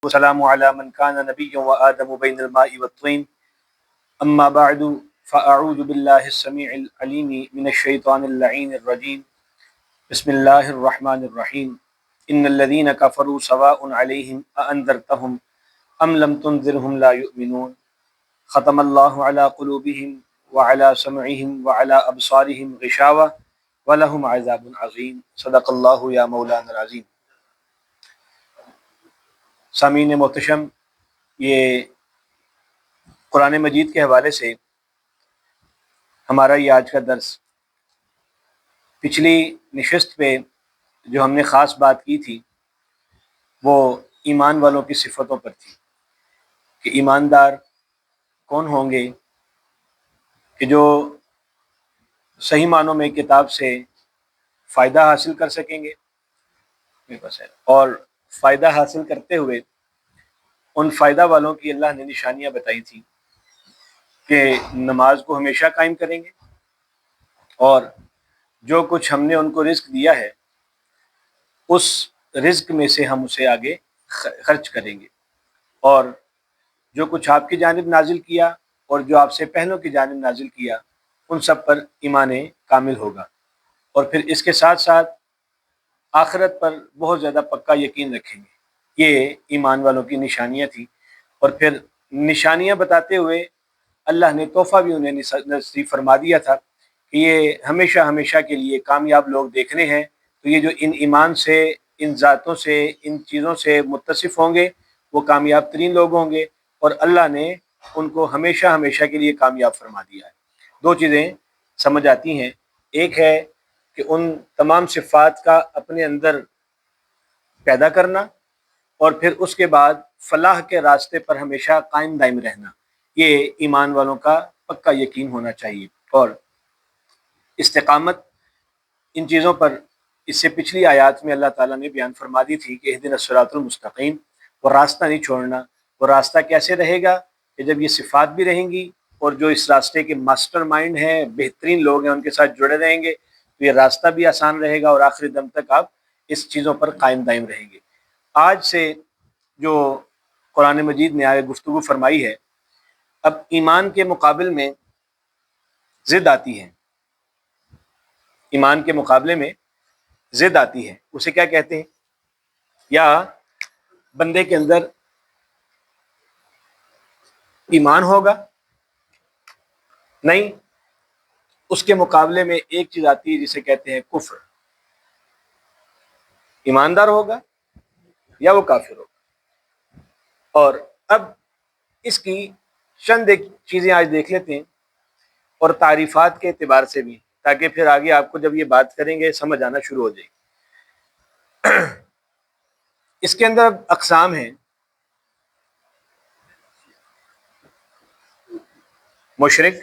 والسلام على من كان نبيا وآدم بين الماء والطين أما بعد فأعوذ بالله السميع العليم من الشيطان اللعين الرجيم بسم الله الرحمن الرحيم إن الذين كفروا سواء عليهم أأنذرتهم أم لم تنذرهم لا يؤمنون ختم الله على قلوبهم وعلى سمعهم وعلى أبصارهم غشاوة ولهم عذاب عظيم صدق الله يا مولانا العظيم۔ سامعین محتشم، یہ قرآن مجید کے حوالے سے ہمارا یہ آج کا درس پچھلی نشست پہ جو ہم نے خاص بات کی تھی وہ ایمان والوں کی صفتوں پر تھی کہ ایماندار کون ہوں گے کہ جو صحیح معنوں میں کتاب سے فائدہ حاصل کر سکیں گے اور فائدہ حاصل کرتے ہوئے ان فائدہ والوں کی اللہ نے نشانیاں بتائی تھی کہ نماز کو ہمیشہ قائم کریں گے اور جو کچھ ہم نے ان کو رزق دیا ہے اس رزق میں سے ہم اسے آگے خرچ کریں گے، اور جو کچھ آپ کی جانب نازل کیا اور جو آپ سے پہلوں کی جانب نازل کیا ان سب پر ایمان کامل ہوگا، اور پھر اس کے ساتھ ساتھ آخرت پر بہت زیادہ پکا یقین رکھیں گے۔ یہ ایمان والوں کی نشانیاں تھیں، اور پھر نشانیاں بتاتے ہوئے اللہ نے تحفہ بھی انہیں نصیب فرما دیا تھا کہ یہ ہمیشہ ہمیشہ کے لیے کامیاب لوگ دیکھنے ہیں، تو یہ جو ان ایمان سے، ان ذاتوں سے، ان چیزوں سے متصف ہوں گے وہ کامیاب ترین لوگ ہوں گے، اور اللہ نے ان کو ہمیشہ ہمیشہ کے لیے کامیاب فرما دیا ہے۔ دو چیزیں سمجھ آتی ہیں، ایک ہے کہ ان تمام صفات کا اپنے اندر پیدا کرنا، اور پھر اس کے بعد فلاح کے راستے پر ہمیشہ قائم دائم رہنا، یہ ایمان والوں کا پکا یقین ہونا چاہیے۔ اور استقامت ان چیزوں پر اس سے پچھلی آیات میں اللہ تعالیٰ نے بیان فرما دی تھی کہ اہدنا الصراط المستقیم، وہ راستہ نہیں چھوڑنا۔ وہ راستہ کیسے رہے گا کہ جب یہ صفات بھی رہیں گی اور جو اس راستے کے ماسٹر مائنڈ ہیں، بہترین لوگ ہیں، ان کے ساتھ جڑے رہیں گے تو یہ راستہ بھی آسان رہے گا اور آخری دم تک آپ اس چیزوں پر قائم دائم رہیں گے۔ آج سے جو قرآن مجید نے آگے گفتگو فرمائی ہے، اب ایمان کے مقابل میں ضد آتی ہے، ایمان کے مقابلے میں ضد آتی ہے، اسے کیا کہتے ہیں؟ یا بندے کے اندر ایمان ہوگا؟ نہیں، اس کے مقابلے میں ایک چیز آتی ہے جسے کہتے ہیں کفر۔ ایماندار ہوگا یا وہ کافر ہوگا۔ اور اب اس کی چند ایک چیزیں آج دیکھ لیتے ہیں، اور تعریفات کے اعتبار سے بھی، تاکہ پھر آگے آپ کو جب یہ بات کریں گے سمجھ آنا شروع ہو جائے گی۔ اس کے اندر اقسام ہیں: مشرک،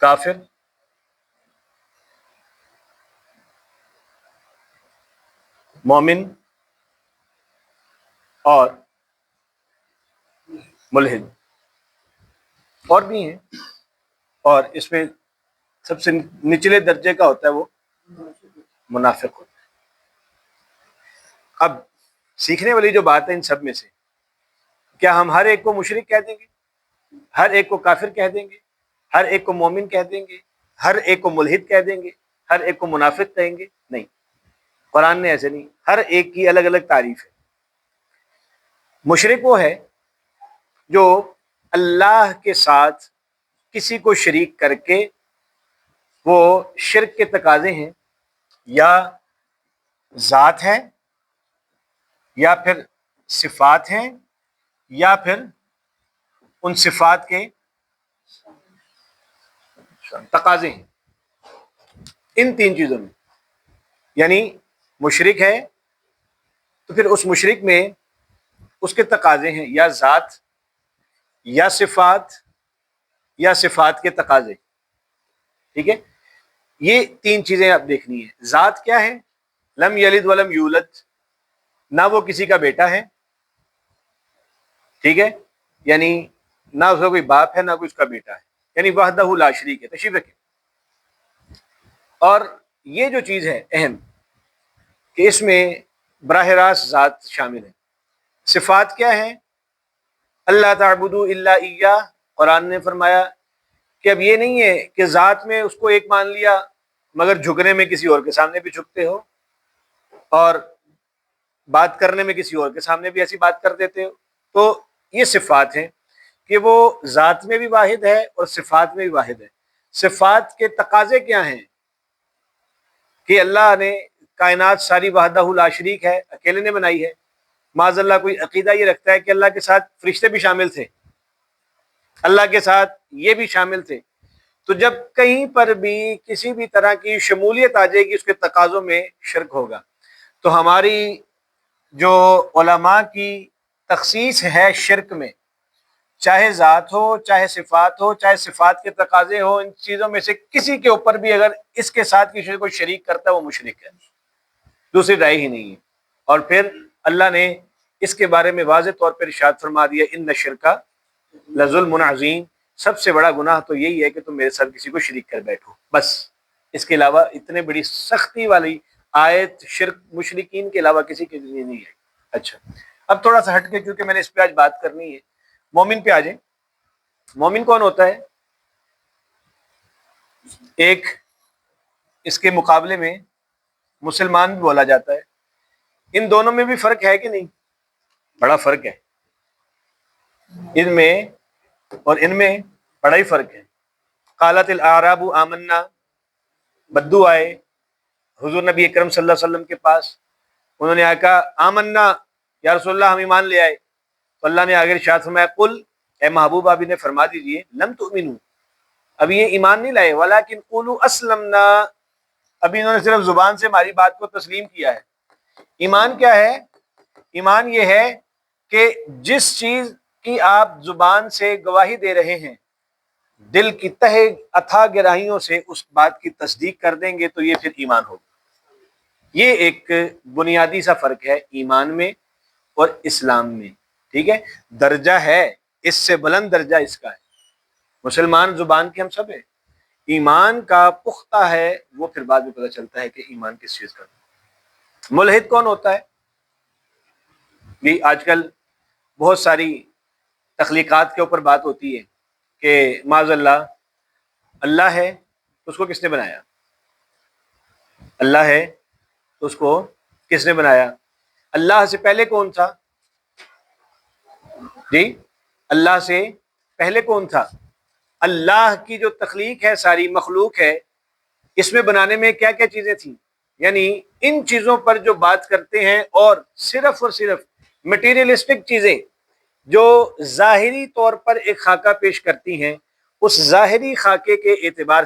کافر، مومن اور ملحد، اور بھی ہیں، اور اس میں سب سے نچلے درجے کا ہوتا ہے وہ منافق ہوتا ہے۔ اب سیکھنے والی جو بات ہے ان سب میں سے، کیا ہم ہر ایک کو مشرک کہہ دیں گے، ہر ایک کو کافر کہہ دیں گے، ہر ایک کو مومن کہہ دیں گے، ہر ایک کو ملحد کہہ دیں گے، ہر ایک کو منافق کہیں گے؟ نہیں، قرآن نے ایسے نہیں، ہر ایک کی الگ الگ تعریف ہے۔ مشرک وہ ہے جو اللہ کے ساتھ کسی کو شریک کر کے، وہ شرک کے تقاضے ہیں یا ذات ہے یا پھر صفات ہیں یا پھر ان صفات کے تقاضے ہیں، ان تین چیزوں میں، یعنی مشرک ہے تو پھر اس مشرک میں اس کے تقاضے ہیں یا ذات یا صفات یا صفات کے تقاضے، ٹھیک ہے؟ یہ تین چیزیں آپ دیکھنی ہے۔ ذات کیا ہے؟ لم یلد ولم یولد، نہ وہ کسی کا بیٹا ہے، ٹھیک ہے، یعنی نہ اس کا کوئی باپ ہے نہ کوئی اس کا بیٹا ہے، یعنی وحدہ لا شریک ہے۔ تشریف رکھیں۔ اور یہ جو چیز ہے اہم کہ اس میں براہ راست ذات شامل ہے۔ صفات کیا ہیں؟ اللہ تعبدوا الا ایہ، قرآن نے فرمایا کہ اب یہ نہیں ہے کہ ذات میں اس کو ایک مان لیا مگر جھکنے میں کسی اور کے سامنے بھی جھکتے ہو، اور بات کرنے میں کسی اور کے سامنے بھی ایسی بات کر دیتے ہو۔ تو یہ صفات ہیں کہ وہ ذات میں بھی واحد ہے اور صفات میں بھی واحد ہے۔ صفات کے تقاضے کیا ہیں؟ کہ اللہ نے کائنات ساری وحدہ لا شریک ہے، اکیلے نے بنائی ہے۔ معاذ اللہ کوئی عقیدہ یہ رکھتا ہے کہ اللہ کے ساتھ فرشتے بھی شامل تھے، اللہ کے ساتھ یہ بھی شامل تھے، تو جب کہیں پر بھی کسی بھی طرح کی شمولیت آ جائے گی اس کے تقاضوں میں شرک ہوگا۔ تو ہماری جو علماء کی تخصیص ہے شرک میں، چاہے ذات ہو، چاہے صفات ہو، چاہے صفات کے تقاضے ہو، ان چیزوں میں سے کسی کے اوپر بھی اگر اس کے ساتھ کسی کو شریک کرتا ہے وہ مشرک ہے، دوسری رائے ہی نہیں ہے۔ اور پھر اللہ نے اس کے بارے میں واضح طور پر ارشاد فرما دیا ان الشرک لظلم عظیم، سب سے بڑا گناہ تو یہی ہے کہ تم میرے ساتھ کسی کو شریک کر بیٹھو، بس اس کے علاوہ اتنے بڑی سختی والی آیت شرک مشرکین کے علاوہ کسی کے لیے نہیں ہے۔ اچھا، اب تھوڑا سا ہٹ کے، کیونکہ میں نے اس پہ آج بات کرنی ہے، مومن پہ آ جائیں۔ مومن کون ہوتا ہے؟ ایک اس کے مقابلے میں مسلمان بھی بولا جاتا ہے۔ ان دونوں میں بھی فرق ہے کہ نہیں؟ بڑا فرق ہے، ان میں اور ان میں بڑا ہی فرق ہے۔ قالت الاعراب آمنا، بدو آئے حضور نبی اکرم صلی اللہ علیہ وسلم کے پاس، انہوں نے کہا آمنا یا رسول اللہ ہم ایمان لے آئے، تو اللہ نے آگے ارشاد فرمایا قل، اے محبوب آپ انہیں فرما دیجئے لم تؤمنوا، ابھی یہ ایمان نہیں لائے، ولکن قولوا اسلمنا، ابھی انہوں نے صرف زبان سے ہماری بات کو تسلیم کیا ہے۔ ایمان کیا ہے؟ ایمان یہ ہے کہ جس چیز کی آپ زبان سے گواہی دے رہے ہیں، دل کی تہ اتھا گہرائیوں سے اس بات کی تصدیق کر دیں گے تو یہ پھر ایمان ہوگا۔ یہ ایک بنیادی سا فرق ہے ایمان میں اور اسلام میں، ٹھیک ہے؟ درجہ ہے، اس سے بلند درجہ اس کا ہے۔ مسلمان زبان کے ہم سب ہیں، ایمان کا پختہ ہے وہ پھر بعد میں پتہ چلتا ہے کہ ایمان کس چیز کا۔ ملحد کون ہوتا ہے؟ یہ آج کل بہت ساری تخلیقات کے اوپر بات ہوتی ہے کہ معاذ اللہ اللہ ہے تو اس کو کس نے بنایا؟ اللہ ہے تو اس کو کس نے بنایا؟ اللہ سے پہلے کون تھا؟ جی، اللہ سے پہلے کون تھا؟ اللہ کی جو تخلیق ہے، ساری مخلوق ہے، اس میں بنانے میں کیا کیا چیزیں تھیں؟ یعنی ان چیزوں پر جو بات کرتے ہیں اور صرف مٹیریلسٹک چیزیں جو ظاہری طور پر ایک خاکہ پیش کرتی ہیں، اس ظاہری خاکے کے اعتبار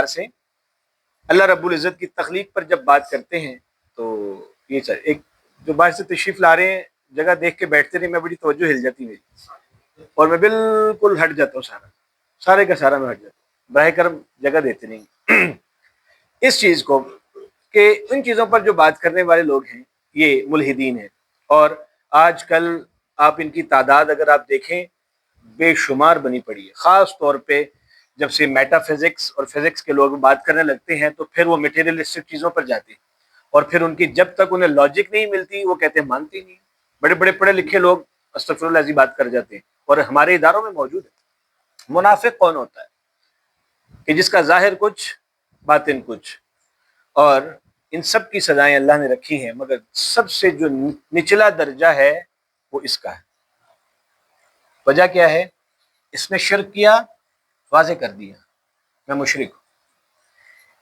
سے اللہ رب العزت کی تخلیق پر جب بات کرتے ہیں تو یہ ایک جو باہر سے تشریف لا رہے ہیں جگہ دیکھ کے بیٹھتے رہے، میں بڑی توجہ ہل جاتی میری اور میں بالکل ہٹ جاتا ہوں، سارے کا سارا میں ہٹ جاتا ہوں، براہ کرم جگہ دیتے نہیں اس چیز کو کہ ان چیزوں پر جو بات کرنے والے لوگ ہیں یہ ملحدین ہیں، اور آج کل آپ ان کی تعداد اگر آپ دیکھیں بے شمار بنی پڑی ہے، خاص طور پہ جب سے میٹا فزکس اور فزکس کے لوگ بات کرنے لگتے ہیں تو پھر وہ میٹیریلسٹک چیزوں پر جاتے ہیں، اور پھر ان کی جب تک انہیں لاجک نہیں ملتی وہ کہتے ہیں مانتے نہیں۔ بڑے بڑے پڑھے لکھے لوگ استغفر اللہ ایسی بات کر جاتے ہیں اور ہمارے اداروں میں موجود ہے۔ منافق کون ہوتا ہے؟ کہ جس کا ظاہر کچھ باطن کچھ، اور ان سب کی سزائیں اللہ نے رکھی ہیں، مگر سب سے جو نچلا درجہ ہے وہ اس کا ہے۔ وجہ کیا ہے؟ اس نے شرک کیا، واضح کر دیا میں مشرک ہوں،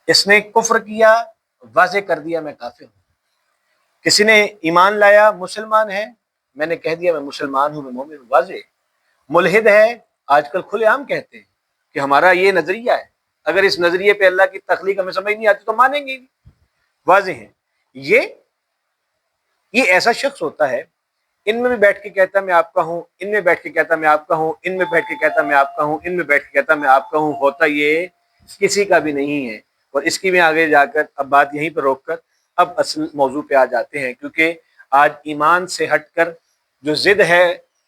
اس نے کفر کیا، واضح کر دیا میں کافر ہوں، کسی نے ایمان لایا مسلمان ہے، میں نے کہہ دیا میں مسلمان ہوں، میں مومن ہوں، واضح۔ ملحد ہے، آج کل کھلے عام کہتے ہیں کہ ہمارا یہ نظریہ ہے، اگر اس نظریے پہ اللہ کی تخلیق ہمیں سمجھ نہیں آتی تو مانیں گے نہیں، واضح ہے۔ یہ ایسا شخص ہوتا ہے، ان میں بھی بیٹھ کے کہتا میں آپ کا ہوں، ان میں بیٹھ کے کہتا میں آپ کا ہوں، ان میں بیٹھ کے کہتا میں آپ کا ہوں، ان میں بیٹھ کے کہتا میں آپ کا ہوں، ہوتا یہ کسی کا بھی نہیں ہے۔ اور اس کی میں آگے جا کر اب بات یہیں پر روک کر اب اصل موضوع پہ آ جاتے ہیں، کیونکہ آج ایمان سے ہٹ کر جو ضد ہے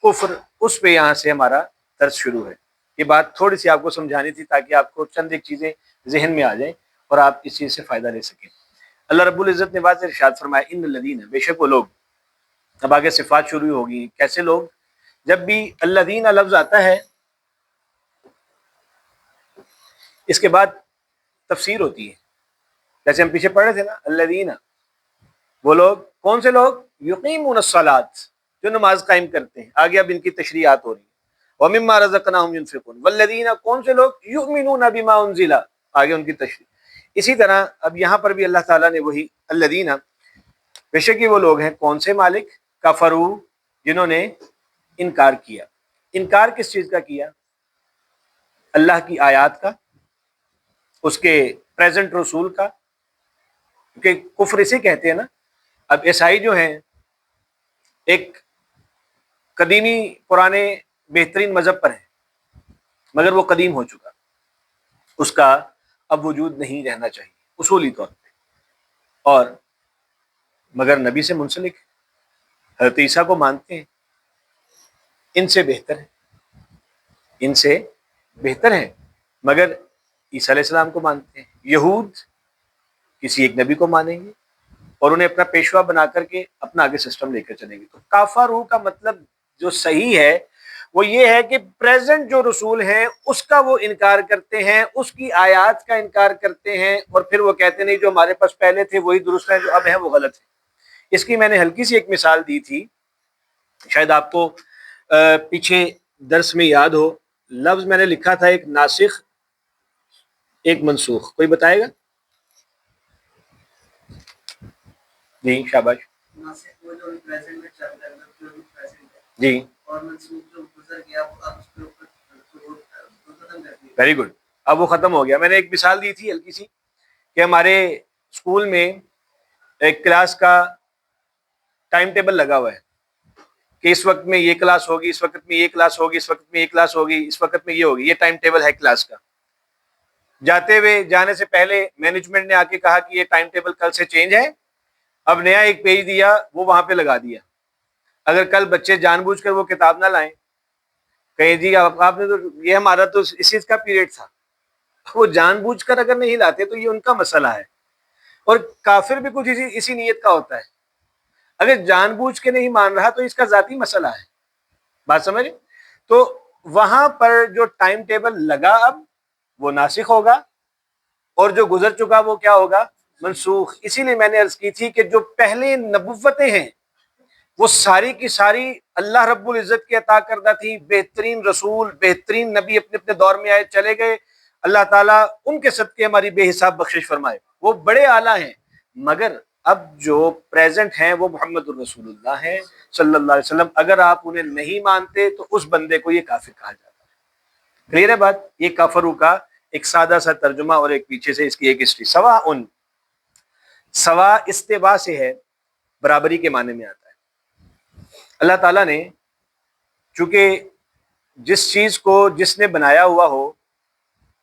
کفر، اس پہ یہاں سے ہمارا درس شروع ہے۔ یہ بات تھوڑی سی آپ کو سمجھانی تھی تاکہ آپ کو چند ایک چیزیں ذہن میں آ جائیں اور آپ اس چیز سے فائدہ لے سکیں۔ اللہ رب العزت نے واضح ارشاد فرمایا ان الذین، بے شک وہ لوگ، اب آگے صفات شروع ہوگی۔ کیسے لوگ؟ جب بھی الذین لفظ آتا ہے اس کے بعد تفسیر ہوتی ہے، جیسے ہم پیچھے پڑھ رہے تھے نا، الذین، وہ لوگ، کون سے لوگ؟ یقیمون الصلاۃ، جو نماز قائم کرتے ہیں۔ آگے اب ان کی تشریحات ہو رہی ہیں۔ وَمِمَّا رَزَقْنَاهُمْ يُنْفِقُونَ وَالَّذِينَ، کون سے لوگ؟ یؤمنون بما انزل، آگے ان کی تشریح۔ اسی طرح اب یہاں پر بھی اللہ تعالیٰ نے وہی الذین، بے شک یہ وہ لوگ ہیں، کون سے مالک؟ کفروا، جنہوں نے انکار کیا۔ انکار کس چیز کا کیا؟ اللہ کی آیات کا، اس کے پریزنٹ رسول کا، کیونکہ کفر اسے کہتے ہیں نا۔ اب عیسائی جو ہیں ایک قدیمی پرانے بہترین مذہب پر ہیں، مگر وہ قدیم ہو چکا، اس کا اب وجود نہیں رہنا چاہیے اصولی طور پہ، اور مگر نبی سے منسلک حضرت عیسیٰ کو مانتے ہیں، ان سے بہتر ہے، ان سے بہتر ہیں، مگر عیسیٰ علیہ السلام کو مانتے ہیں۔ یہود کسی ایک نبی کو مانیں گے اور انہیں اپنا پیشوا بنا کر کے اپنا آگے سسٹم لے کر چلیں گے۔ تو کافرو کا مطلب جو صحیح ہے وہ یہ ہے کہ پریزنٹ جو رسول ہیں اس کا وہ انکار کرتے ہیں، اس کی آیات کا انکار کرتے ہیں، اور پھر وہ کہتے نہیں جو ہمارے پاس پہلے تھے وہی درست ہیں، جو اب ہیں وہ غلط ہیں۔ اس کی میں نے ہلکی سی ایک مثال دی تھی، شاید آپ کو پیچھے درس میں یاد ہو۔ لفظ میں نے لکھا تھا ایک ناسخ ایک منسوخ، کوئی بتائے گا؟ جی شاباش۔ ناسخ وہ جو پریزنٹ میں چل رہا ہے، جو بھی پریزنٹ ہے، جی، اور منسوخ جو گزر گیا وہ آپ اس کے اوپر ختم کر دیا۔ ویری گڈ، اب وہ ختم ہو گیا۔ میں نے ایک مثال دی تھی ہلکی سی کہ ہمارے اسکول میں ایک کلاس کا ٹائم ٹیبل لگا ہوا ہے کہ اس وقت میں یہ کلاس ہوگی، اس وقت میں یہ کلاس ہوگی، اس وقت میں یہ کلاس ہوگی، اس وقت میں یہ ہوگی، یہ ٹائم ٹیبل ہے کلاس کا۔ جانے سے پہلے مینجمنٹ نے آ کے کہا کہ یہ ٹائم ٹیبل کل سے چینج ہے، اب نیا ایک پیج دیا، وہ وہاں پہ لگا دیا۔ اگر کل بچے جان بوجھ کر وہ کتاب نہ لائیں، کہیں جی آپ نے تو یہ ہمارا تو اس چیز کا پیریڈ تھا، وہ جان بوجھ کر اگر نہیں لاتے تو یہ ان کا مسئلہ ہے، اور کافر بھی کچھ اسی نیت کا ہوتا ہے۔ اگر جان بوجھ کے نہیں مان رہا تو اس کا ذاتی مسئلہ ہے، بات سمجھ؟ تو وہاں پر جو ٹائم ٹیبل لگا اب وہ ناسخ ہوگا، اور جو گزر چکا وہ کیا ہوگا؟ منسوخ۔ اسی لیے میں نے عرض کی تھی کہ جو پہلے نبوتیں ہیں وہ ساری کی ساری اللہ رب العزت کی عطا کردہ تھی، بہترین رسول، بہترین نبی اپنے اپنے دور میں آئے چلے گئے، اللہ تعالیٰ ان کے صدقے ہماری بے حساب بخشش فرمائے، وہ بڑے اعلیٰ ہیں۔ مگر اب جو پریزنٹ ہیں وہ محمد الرسول اللہ ہیں صلی اللہ علیہ وسلم، اگر آپ انہیں نہیں مانتے تو اس بندے کو یہ کافر کہا جاتا ہے۔ کلیئر ہے بات؟ یہ کافرو کا ایک سادہ سا ترجمہ اور ایک پیچھے سے اس کی ایک ہسٹری۔ سوا استوا سے ہے، برابری کے معنی میں آتا ہے۔ اللہ تعالیٰ نے چونکہ جس چیز کو جس نے بنایا ہوا ہو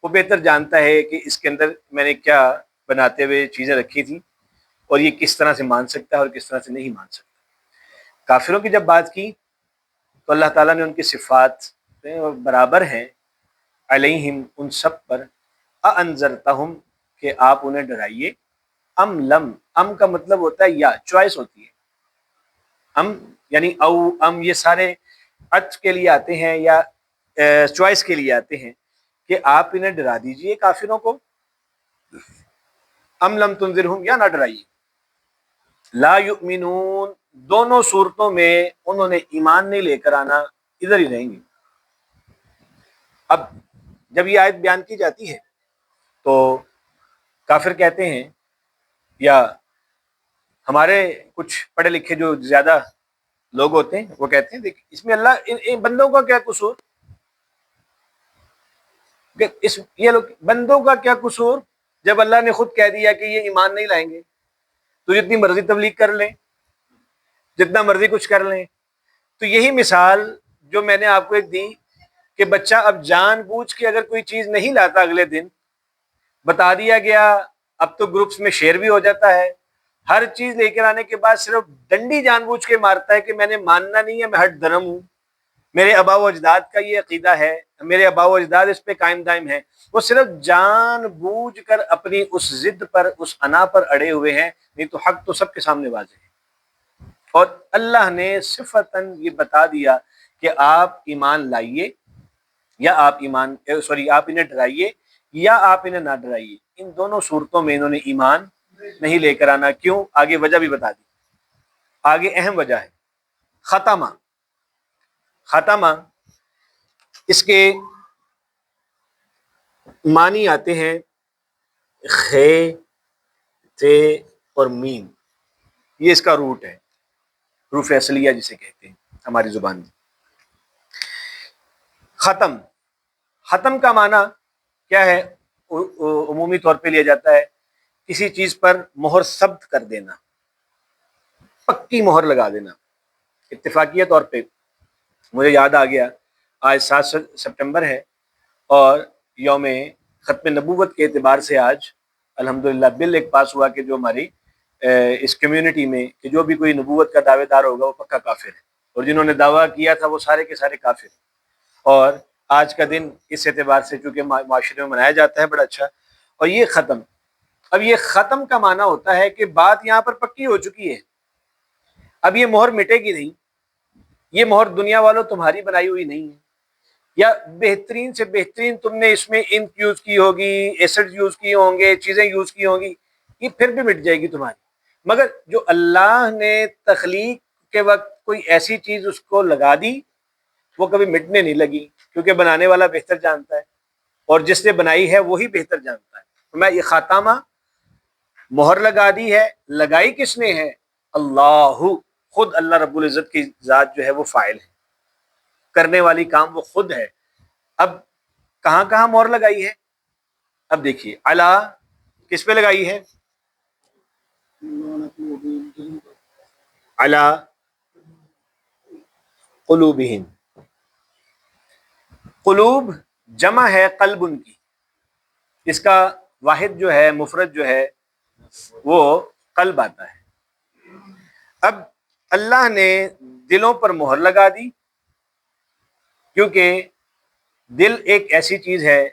وہ بہتر جانتا ہے کہ اس کے اندر میں نے کیا بناتے ہوئے چیزیں رکھی تھیں اور یہ کس طرح سے مان سکتا ہے اور کس طرح سے نہیں مان سکتا۔ کافروں کی جب بات کی تو اللہ تعالیٰ نے ان کی صفات برابر ہیں، علیہم، ان سب پر، اانذرتہم، کہ آپ انہیں ڈرائیے، ام لم، ام کا مطلب ہوتا ہے یا، چوائس ہوتی ہے، ام یعنی او ام، یہ سارے عطف کے لیے آتے ہیں یا چوائس کے لیے آتے ہیں کہ آپ انہیں ڈرا دیجئے کافروں کو، ام لم تنذرہم، یا نہ ڈرائیے۔ لا یؤمنون، دونوں صورتوں میں انہوں نے ایمان نہیں لے کر آنا، ادھر ہی رہیں گے۔ اب جب یہ آیت بیان کی جاتی ہے تو کافر کہتے ہیں، یا ہمارے کچھ پڑھے لکھے جو زیادہ لوگ ہوتے ہیں وہ کہتے ہیں دیکھ اس میں اللہ ان بندوں کا کیا قصور، یہ لوگ بندوں کا کیا قصور جب اللہ نے خود کہہ دیا کہ یہ ایمان نہیں لائیں گے، تو جتنی مرضی تبلیغ کر لیں، جتنا مرضی کچھ کر لیں۔ تو یہی مثال جو میں نے آپ کو ایک دی کہ بچہ اب جان بوجھ کے اگر کوئی چیز نہیں لاتا، اگلے دن بتا دیا گیا، اب تو گروپس میں شیئر بھی ہو جاتا ہے، ہر چیز لے کر آنے کے بعد صرف ڈنڈی جان بوجھ کے مارتا ہے کہ میں نے ماننا نہیں ہے، میں ہٹ دھرم ہوں، میرے آبا و اجداد کا یہ عقیدہ ہے، میرے آبا و اجداد اس پہ قائم دائم ہیں، وہ صرف جان بوجھ کر اپنی اس ضد پر، اس انا پر اڑے ہوئے ہیں، نہیں تو حق تو سب کے سامنے واضح ہے۔ اور اللہ نے صفتاً یہ بتا دیا کہ آپ ایمان لائیے یا آپ آپ انہیں ڈرائیے یا آپ انہیں نہ ڈرائیے، ان دونوں صورتوں میں انہوں نے ایمان نہیں لے کر آنا۔ کیوں؟ آگے وجہ بھی بتا دی، آگے اہم وجہ ہے ختمہ۔ ختمہ اس کے معنی آتے ہیں خے، تے اور میم، یہ اس کا روٹ ہے، حروف اصلیہ جسے کہتے ہیں ہماری زبان میں۔ ختم، ختم کا معنی کیا ہے؟ عمومی طور پہ لیا جاتا ہے کسی چیز پر مہر ثبت کر دینا، پکی مہر لگا دینا۔ اتفاقیہ طور پہ مجھے یاد آ گیا، آج 7 سپٹمبر ہے اور یوم ختم نبوت کے اعتبار سے آج الحمدللہ بل ایک پاس ہوا کہ جو ہماری اس کمیونٹی میں کہ جو بھی کوئی نبوت کا دعوے دار ہوگا وہ پکا کافر ہے، اور جنہوں نے دعویٰ کیا تھا وہ سارے کے سارے کافر ہیں۔ اور آج کا دن اس اعتبار سے چونکہ معاشرے میں منایا جاتا ہے بڑا اچھا۔ اور یہ ختم، اب یہ ختم کا معنی ہوتا ہے کہ بات یہاں پر پکی ہو چکی ہے، اب یہ مہر مٹے گی نہیں، یہ مہر دنیا والوں تمہاری بنائی ہوئی نہیں ہے، یا بہترین سے بہترین تم نے اس میں انک یوز کی ہوگی، ایسڈ یوز کیے ہوں گے، چیزیں یوز کی ہوں گی، یہ پھر بھی مٹ جائے گی تمہاری۔ مگر جو اللہ نے تخلیق کے وقت کوئی ایسی چیز اس کو لگا دی وہ کبھی مٹنے نہیں لگی، کیونکہ بنانے والا بہتر جانتا ہے اور جس نے بنائی ہے وہی بہتر جانتا ہے۔ میں یہ خاتمہ مہر لگا دی ہے، لگائی کس نے ہے؟ اللہ، خود اللہ رب العزت کی ذات جو ہے وہ فاعل ہے، کرنے والی کام وہ خود ہے۔ اب کہاں کہاں مہر لگائی ہے؟ اب دیکھیے، اللہ کس پہ لگائی ہے؟ اللہ قلوبہم، قلوب جمع ہے قلب ان کی، اس کا واحد جو ہے مفرد جو ہے وہ قلب آتا ہے۔ اب اللہ نے دلوں پر مہر لگا دی، کیونکہ دل ایک ایسی چیز ہے،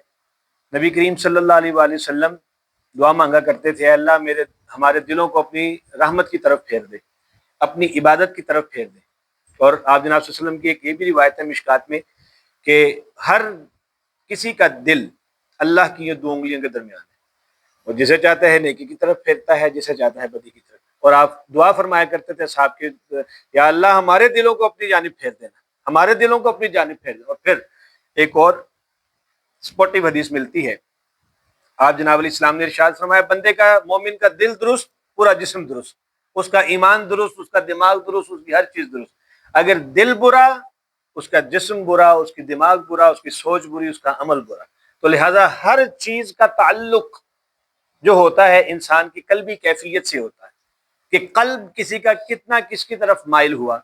نبی کریم صلی اللہ علیہ وآلہ وسلم دعا مانگا کرتے تھے، اللہ ہمارے دلوں کو اپنی رحمت کی طرف پھیر دے، اپنی عبادت کی طرف پھیر دے۔ اور آپ جناب صلی اللہ علیہ وسلم کی ایک یہ بھی روایت ہے مشکات میں کہ ہر کسی کا دل اللہ کی یہ 2 انگلیوں کے درمیان ہے، اور جسے چاہتا ہے نیکی کی طرف پھیرتا ہے، جسے چاہتا ہے بدی کی طرف۔ اور آپ دعا فرمایا کرتے تھے صاحب کے، یا اللہ ہمارے دلوں کو اپنی جانب پھیر دینا، ہمارے دلوں کو اپنی جانب پھیر دینا۔ اور پھر ایک اور سپورٹیو حدیث ملتی ہے، آپ جناب علیہ السلام نے ارشاد فرمایا بندے کا، مومن کا دل درست، پورا جسم درست، اس کا ایمان درست، اس کا دماغ درست، اس کی ہر چیز درست۔ اگر دل برا، اس کا جسم برا، اس کی دماغ برا، اس کی سوچ بری، اس کا عمل برا۔ تو لہٰذا ہر چیز کا تعلق جو ہوتا ہے انسان کی قلبی کیفیت سے ہوتا ہے، کہ قلب کسی کا کتنا کس کی طرف مائل ہوا۔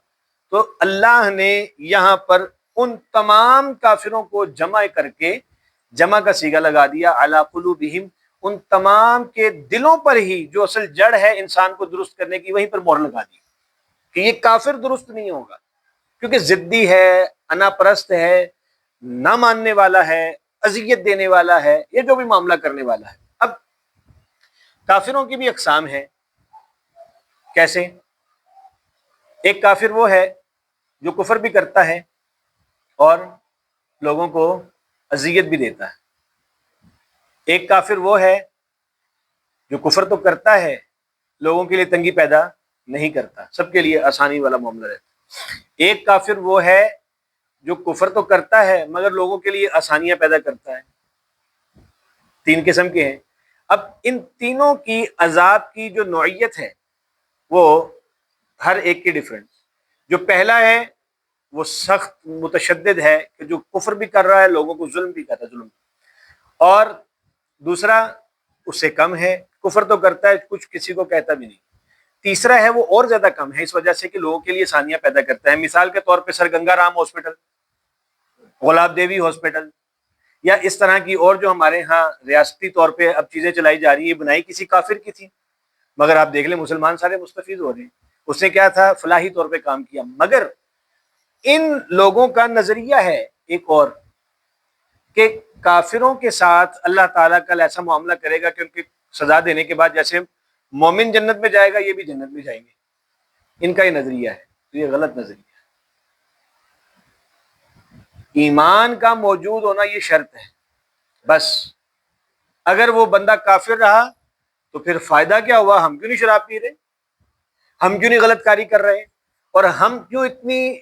تو اللہ نے یہاں پر ان تمام کافروں کو جمع کر کے جمع کا صیغہ لگا دیا، علی قلوبہم، ان تمام کے دلوں پر ہی جو اصل جڑ ہے انسان کو درست کرنے کی، وہیں پر مہر لگا دی کہ یہ کافر درست نہیں ہوگا، کیونکہ ضدی ہے، انا پرست ہے، نہ ماننے والا ہے، اذیت دینے والا ہے، یہ جو بھی معاملہ کرنے والا ہے۔ اب کافروں کی بھی اقسام ہیں، کیسے؟ ایک کافر وہ ہے جو کفر بھی کرتا ہے اور لوگوں کو اذیت بھی دیتا ہے۔ ایک کافر وہ ہے جو کفر تو کرتا ہے، لوگوں کے لیے تنگی پیدا نہیں کرتا، سب کے لیے آسانی والا معاملہ رہتا ہے۔ ایک کافر وہ ہے جو کفر تو کرتا ہے مگر لوگوں کے لیے آسانیاں پیدا کرتا ہے۔ 3 قسم کے ہیں۔ اب ان تینوں کی عذاب کی جو نوعیت ہے وہ ہر ایک کی ڈیفرنٹ۔ جو پہلا ہے وہ سخت متشدد ہے کہ جو کفر بھی کر رہا ہے، لوگوں کو ظلم بھی کرتا ہے، ظلم۔ اور دوسرا اس سے کم ہے، کفر تو کرتا ہے، کچھ کسی کو کہتا بھی نہیں۔ تیسرا ہے وہ اور زیادہ کم ہے، اس وجہ سے کہ لوگوں کے لیے آسانیاں پیدا کرتا ہے۔ مثال کے طور پہ سر گنگا رام ہاسپٹل، گلاب دیوی ہاسپٹل، یا اس طرح کی اور جو ہمارے ہاں ریاستی طور پہ اب چیزیں چلائی جا رہی ہیں، بنائی کسی کافر کی تھی، مگر آپ دیکھ لیں مسلمان سارے مستفید ہو رہے ہیں۔ اس نے کیا تھا؟ فلاحی طور پہ کام کیا، مگر ان لوگوں کا نظریہ ہے ایک اور کہ کافروں کے ساتھ اللہ تعالیٰ کل ایسا معاملہ کرے گا کہ ان کی سزا دینے کے بعد جیسے مومن جنت میں جائے گا یہ بھی جنت میں جائیں گے. ان کا یہ نظریہ ہے. تو یہ غلط نظریہ ہے. ایمان کا موجود ہونا یہ شرط ہے بس. اگر وہ بندہ کافر رہا تو پھر فائدہ کیا ہوا؟ ہم کیوں نہیں شراب پی رہے؟ ہم کیوں نہیں غلط کاری کر رہے؟ اور ہم کیوں اتنی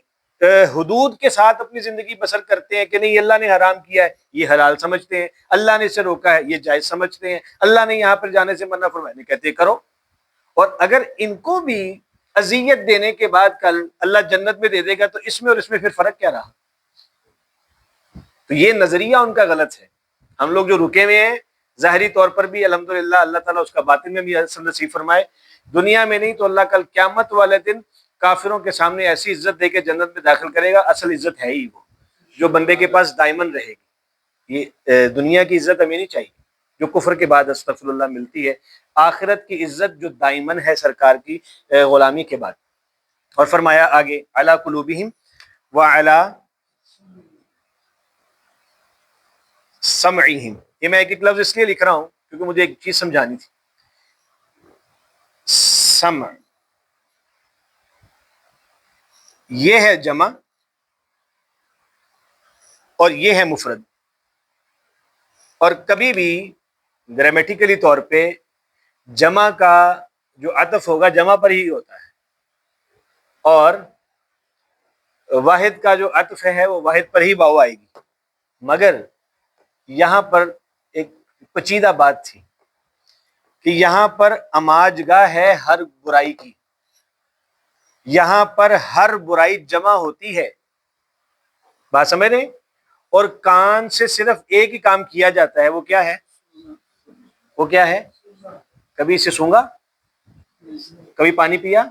حدود کے ساتھ اپنی زندگی بسر کرتے ہیں کہ نہیں اللہ نے حرام کیا ہے یہ حلال سمجھتے ہیں, اللہ نے اسے روکا ہے یہ جائز سمجھتے ہیں, اللہ نے یہاں پر جانے سے منع فرمایا نہیں کہتے کرو. اور اگر ان کو بھی اذیت دینے کے بعد کل اللہ جنت میں دے دے گا تو اس میں اور اس میں پھر فرق کیا رہا؟ تو یہ نظریہ ان کا غلط ہے. ہم لوگ جو رکے ہوئے ہیں ظاہری طور پر بھی الحمدللہ اللہ تعالیٰ اس کا باطن میں بھی اصل نصیب فرمائے. دنیا میں نہیں تو اللہ کل قیامت والے دن کافروں کے سامنے ایسی عزت دے کے جنت میں داخل کرے گا. اصل عزت ہے ہی وہ جو بندے کے پاس دائمن رہے گی. یہ دنیا کی عزت ہمیں نہیں چاہیے جو کفر کے بعد استغفر اللہ ملتی ہے. آخرت کی عزت جو دائمن ہے سرکار کی غلامی کے بعد. اور فرمایا آگے علی قلوبہم وعلی سمعہم. یہ میں ایک ایک لفظ اس لیے لکھ رہا ہوں کیونکہ مجھے ایک چیز سمجھانی تھی. سمع یہ ہے جمع اور یہ ہے مفرد. اور کبھی بھی گرامیٹیکلی طور پہ جمع کا جو عطف ہوگا جمع پر ہی ہوتا ہے اور واحد کا جو عطف ہے وہ واحد پر ہی واو آئے گی. مگر یہاں پر ایک پیچیدہ بات تھی کہ یہاں پر اماج گاہ ہے ہر برائی کی. یہاں پر ہر برائی جمع ہوتی ہے. بات سمجھ رہے ہیں؟ اور کان سے صرف ایک ہی کام کیا جاتا ہے. وہ کیا ہے؟ وہ کیا ہے؟ کبھی اسے سونگا؟ کبھی پانی پیا؟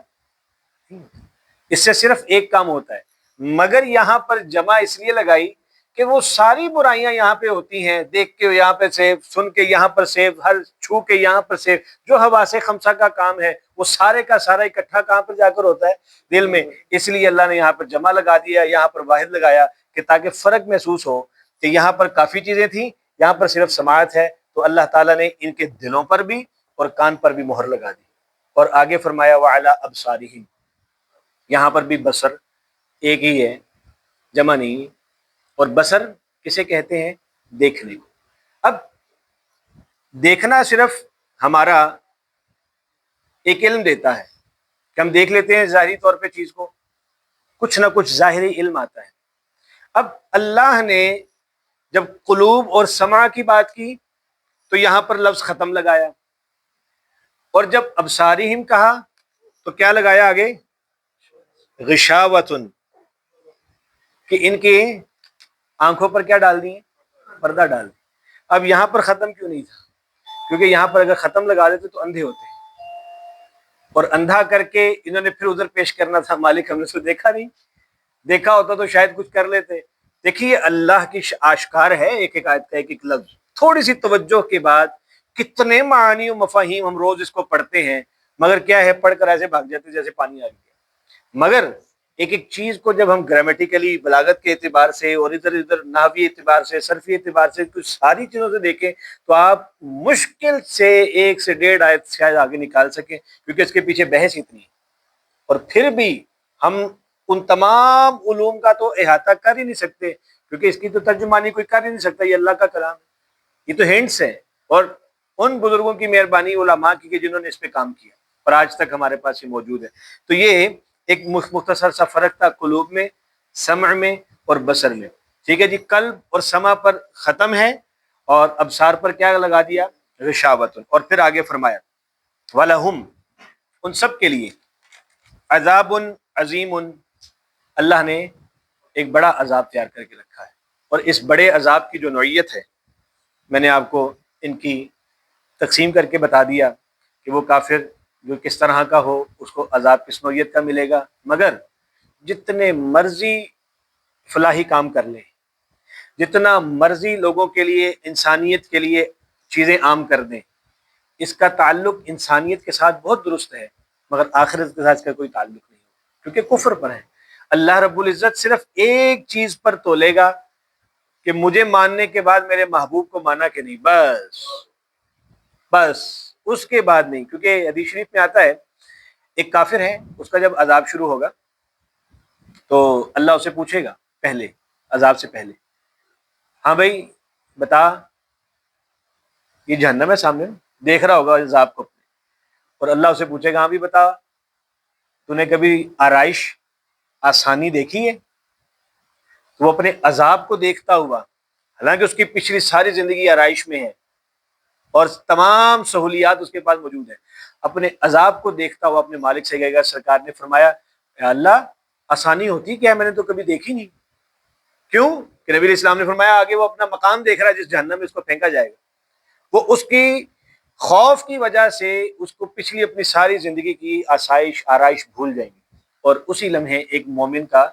اس سے صرف ایک کام ہوتا ہے. مگر یہاں پر جمع اس لیے لگائی کہ وہ ساری برائیاں یہاں پہ ہوتی ہیں. دیکھ کے یہاں پہ سیو, سن کے یہاں پر سیو, ہر چھو کے یہاں پر سیو. جو حواس خمسہ کا کام ہے وہ سارے کا سارا اکٹھا کہاں پر جا کر ہوتا ہے؟ دل میں. اس لیے اللہ نے یہاں پر جمع لگا دیا, یہاں پر واحد لگایا کہ تاکہ فرق محسوس ہو کہ یہاں پر کافی چیزیں تھیں, یہاں پر صرف سماعت ہے. تو اللہ تعالیٰ نے ان کے دلوں پر بھی اور کان پر بھی مہر لگا دی. اور آگے فرمایا وعلی ابصارہم. یہاں پر بھی بصر ایک ہی ہے, جمع نہیں. اور بصر کسے کہتے ہیں؟ دیکھنے کو. اب دیکھنا صرف ہمارا ایک علم دیتا ہے کہ ہم دیکھ لیتے ہیں ظاہری طور پہ چیز کو, کچھ نہ کچھ ظاہری علم آتا ہے. اب اللہ نے جب قلوب اور سمع کی بات کی تو یہاں پر لفظ ختم لگایا, اور جب ابصارہم کہا تو کیا لگایا آگے؟ غشاوتن, کہ ان کی آنکھوں پر کیا ڈال دیے؟ پردہ ڈال دی. اب یہاں پر ختم کیوں نہیں تھا؟ کیونکہ یہاں پر اگر ختم لگا دیتے تو اندھے ہوتے, اور اندھا کر کے انہوں نے پھر ادھر پیش کرنا تھا مالک ہم نے اس کو دیکھا نہیں. دیکھا ہوتا تو شاید کچھ کر لیتے. دیکھیے اللہ کی آشکار ہے ایک ایک آیت کا ایک ایک لفظ. تھوڑی سی توجہ کے بعد کتنے معانی و مفاہیم ہم روز اس کو پڑھتے ہیں, مگر کیا ہے پڑھ کر ایسے بھاگ جاتے جیسے پانی آ گیا. مگر ایک ایک چیز کو جب ہم گرامیٹیکلی بلاغت کے اعتبار سے اور ادھر ادھر نحوی اعتبار سے صرفی اعتبار سے کچھ ساری چیزوں سے دیکھیں تو آپ مشکل سے 1 سے 1.5 آیت شاید آگے نکال سکیں, کیونکہ اس کے پیچھے بحث اتنی ہے. اور پھر بھی ہم ان تمام علوم کا تو احاطہ کر ہی نہیں سکتے, کیونکہ اس کی تو ترجمانی کوئی کر ہی نہیں سکتا. یہ اللہ کا کلام ہے, یہ تو ہنٹس ہے, اور ان بزرگوں کی مہربانی علماء کی کہ جنہوں نے اس پہ کام کیا اور آج تک ہمارے پاس یہ موجود ہے. تو یہ ایک مختصر سا فرق تھا قلوب میں, سمع میں اور بصر میں. ٹھیک ہے جی. قلب اور سمع پر ختم ہے, اور ابصار پر کیا لگا دیا؟ غشاوت. اور پھر آگے فرمایا وَلَهُمْ, ان سب کے لیے عذاب عظیم, اللہ نے ایک بڑا عذاب تیار کر کے رکھا ہے. اور اس بڑے عذاب کی جو نوعیت ہے میں نے آپ کو ان کی تقسیم کر کے بتا دیا کہ وہ کافر جو کس طرح کا ہو اس کو عذاب کس نوعیت کا ملے گا. مگر جتنے مرضی فلاحی کام کر لیں, جتنا مرضی لوگوں کے لیے انسانیت کے لیے چیزیں عام کر دیں, اس کا تعلق انسانیت کے ساتھ بہت درست ہے, مگر آخرت کے ساتھ اس کا کوئی تعلق نہیں, کیونکہ کفر پر ہے. اللہ رب العزت صرف ایک چیز پر تولے گا کہ مجھے ماننے کے بعد میرے محبوب کو مانا کہ نہیں، بس اس کے بعد نہیں. کیونکہ حدیث شریف میں آتا ہے ایک کافر ہے، اس کا جب عذاب شروع ہوگا تو اللہ اسے پوچھے گا پہلے، عذاب سے پہلے، ہاں بھائی بتا، یہ جہنم ہے سامنے، دیکھ رہا ہوگا عذاب کو اپنے، اور اللہ اسے پوچھے گا ہاں بھی بتا، تو نے کبھی آرائش، آسانی دیکھی ہے؟ وہ اپنے عذاب کو دیکھتا ہوا، حالانکہ اس کی پچھلی ساری زندگی آرائش میں ہے اور تمام سہولیات اس کے پاس موجود ہیں، اپنے عذاب کو دیکھتا ہوا اپنے مالک سے کہے گا، سرکار نے فرمایا اے اللہ آسانی ہوتی کیا ہے، میں نے تو کبھی دیکھی نہیں. کیوں؟ کہ نبی علیہ السلام نے فرمایا آگے وہ اپنا مقام دیکھ رہا ہے جس جہنم میں اس کو پھینکا جائے گا. وہ اس کی خوف کی وجہ سے اس کو پچھلی اپنی ساری زندگی کی آسائش آرائش بھول جائیں گی، اور اسی لمحے ایک مومن کا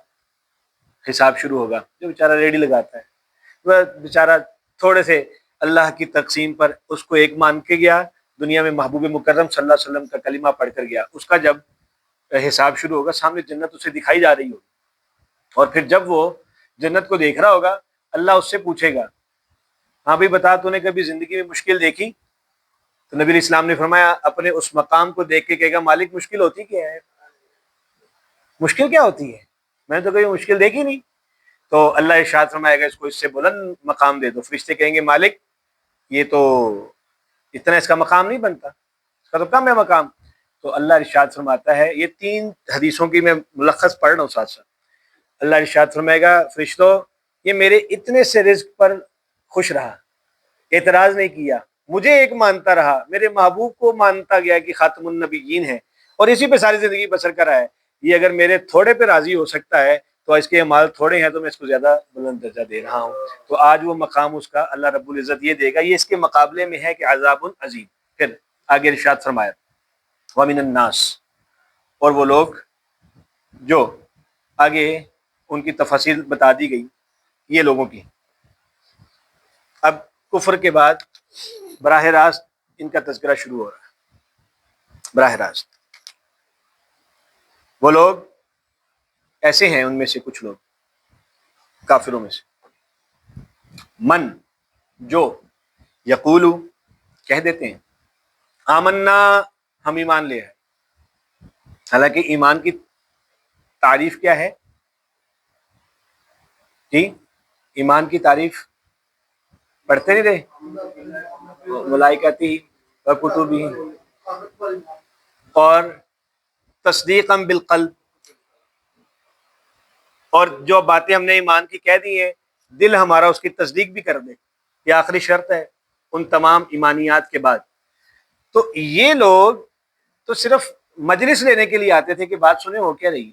حساب شروع ہوگا جو بیچارہ ریڈی لگاتا ہے. وہ بیچارہ تھوڑے سے اللہ کی تقسیم پر اس کو ایک مان کے گیا، دنیا میں محبوب مکرم صلی اللہ علیہ وسلم کا کلمہ پڑھ کر گیا، اس کا جب حساب شروع ہوگا سامنے جنت اسے دکھائی جا رہی ہوگی، اور پھر جب وہ جنت کو دیکھ رہا ہوگا اللہ اس سے پوچھے گا ہاں بھائی بتا، تو نے کبھی زندگی میں مشکل دیکھی؟ تو نبی علیہ السلام نے فرمایا اپنے اس مقام کو دیکھ کے کہے گا مالک مشکل ہوتی کیا ہے، مشکل کیا ہوتی ہے، میں نے تو کبھی مشکل دیکھی نہیں. تو اللہ ارشاد فرمائے گا اس کو اس سے بلند مقام دے دو. فرشتے کہیں گے مالک یہ تو اتنا اس کا مقام نہیں بنتا، اس کا تو کم ہے مقام. تو اللہ ارشاد فرماتا ہے، یہ 3 حدیثوں کی میں ملخص پڑھ رہا ہوں ساتھ ساتھ. اللہ ارشاد فرمائے گا فرشتوں یہ میرے اتنے سے رزق پر خوش رہا، اعتراض نہیں کیا، مجھے ایک مانتا رہا، میرے محبوب کو مانتا گیا کہ خاتم النبیین ہے، اور اسی پہ ساری زندگی بسر کرا ہے. یہ اگر میرے تھوڑے پہ راضی ہو سکتا ہے تو اس کے اعمال تھوڑے ہیں تو میں اس کو زیادہ بلند درجہ دے رہا ہوں. تو آج وہ مقام اس کا اللہ رب العزت یہ دے گا، یہ اس کے مقابلے میں ہے کہ عذاب عظیم. پھر آگے ارشاد فرمایا وَمِنَ النَّاسِ، اور وہ لوگ جو آگے ان کی تفاصیل بتا دی گئی یہ لوگوں کی. اب کفر کے بعد براہ راست ان کا تذکرہ شروع ہو رہا ہے. براہ راست وہ لوگ ایسے ہیں، ان میں سے کچھ لوگ کافروں میں سے، من جو یقولو کہہ دیتے ہیں آمنا ہم ایمان لے آئے. حالانکہ ایمان کی تعریف کیا ہے جی؟ ایمان کی تعریف پڑھتے نہیں رہے ملائکتی و کتبی اور تصدیقاً بالقلب، اور جو باتیں ہم نے ایمان کی کہہ دی ہیں دل ہمارا اس کی تصدیق بھی کر دے، یہ آخری شرط ہے ان تمام ایمانیات کے بعد. تو یہ لوگ تو صرف مجلس لینے کے لیے آتے تھے کہ بات سنیں ہو کیا رہی،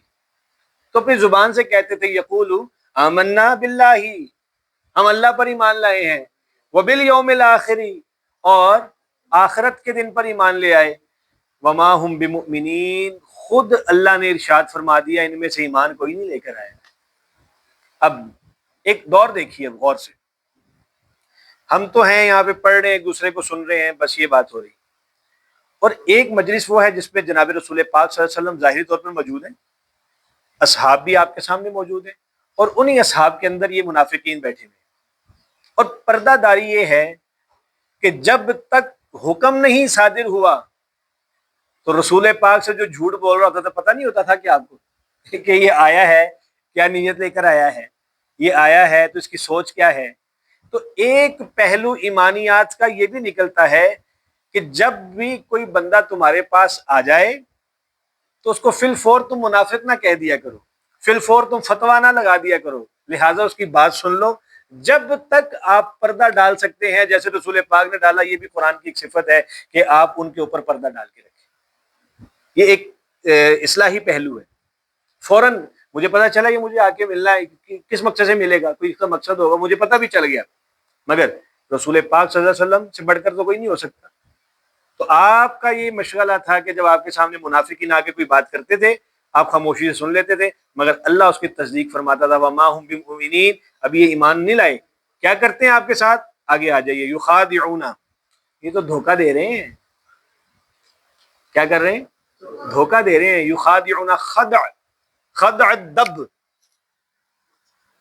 تو اپنی زبان سے کہتے تھے یقولو آمنا باللہ، ہم اللہ پر ایمان لائے ہیں، وبالیوم الآخر، اور آخرت کے دن پر ایمان لے آئے، وما ہم بمؤمنین، خود اللہ نے ارشاد فرما دیا ان میں سے ایمان کوئی نہیں لے کر آیا. اب ایک دور دیکھیے غور سے، ہم تو ہیں یہاں پہ پڑھ رہے ہیں ایک دوسرے کو سن رہے ہیں، بس یہ بات ہو رہی، اور ایک مجلس وہ ہے جس میں جناب رسول پاک صلی اللہ علیہ وسلم ظاہری طور پر موجود ہیں، اصحاب بھی آپ کے سامنے موجود ہیں، اور انہی اصحاب کے اندر یہ منافقین بیٹھے ہوئے. اور پردہ داری یہ ہے کہ جب تک حکم نہیں صادر ہوا تو رسول پاک سے جو جھوٹ بول رہا ہوتا تھا پتہ نہیں ہوتا تھا کہ آپ کو کہ یہ آیا ہے کیا نیت لے کر آیا ہے، یہ آیا ہے تو اس کی سوچ کیا ہے. تو ایک پہلو ایمانیات کا یہ بھی نکلتا ہے کہ جب بھی کوئی بندہ تمہارے پاس آ جائے تو اس کو فی الفور تم منافق نہ کہہ دیا کرو، فی الفور تم فتویٰ نہ لگا دیا کرو، لہٰذا اس کی بات سن لو. جب تک آپ پردہ ڈال سکتے ہیں جیسے رسول پاک نے ڈالا، یہ بھی قرآن کی ایک صفت ہے کہ آپ ان کے اوپر پردہ ڈال کے رکھیں. یہ ایک اصلاحی پہلو ہے. فوراً مجھے پتا چلا کہ مجھے آ کے ملنا ہے، کس مقصد سے ملے گا، کوئی اس کا مقصد ہوگا، مجھے پتہ بھی چل گیا، مگر رسول پاک صلی اللہ علیہ وسلم سے بڑھ کر تو کوئی نہیں ہو سکتا. تو آپ کا یہ مشغلہ تھا کہ جب آپ کے سامنے منافقین آ کے کوئی بات کرتے تھے آپ خاموشی سے سن لیتے تھے، مگر اللہ اس کی تصدیق فرماتا تھا وما ہم بمؤمنین، اب یہ ایمان نہیں لائے. کیا کرتے ہیں آپ کے ساتھ؟ آگے آ جائیے، یخادعون، یہ تو دھوکہ دے رہے ہیں. کیا کر رہے ہیں؟ دھوکہ دے رہے ہیں. یخادعون خدع، خدع الدب،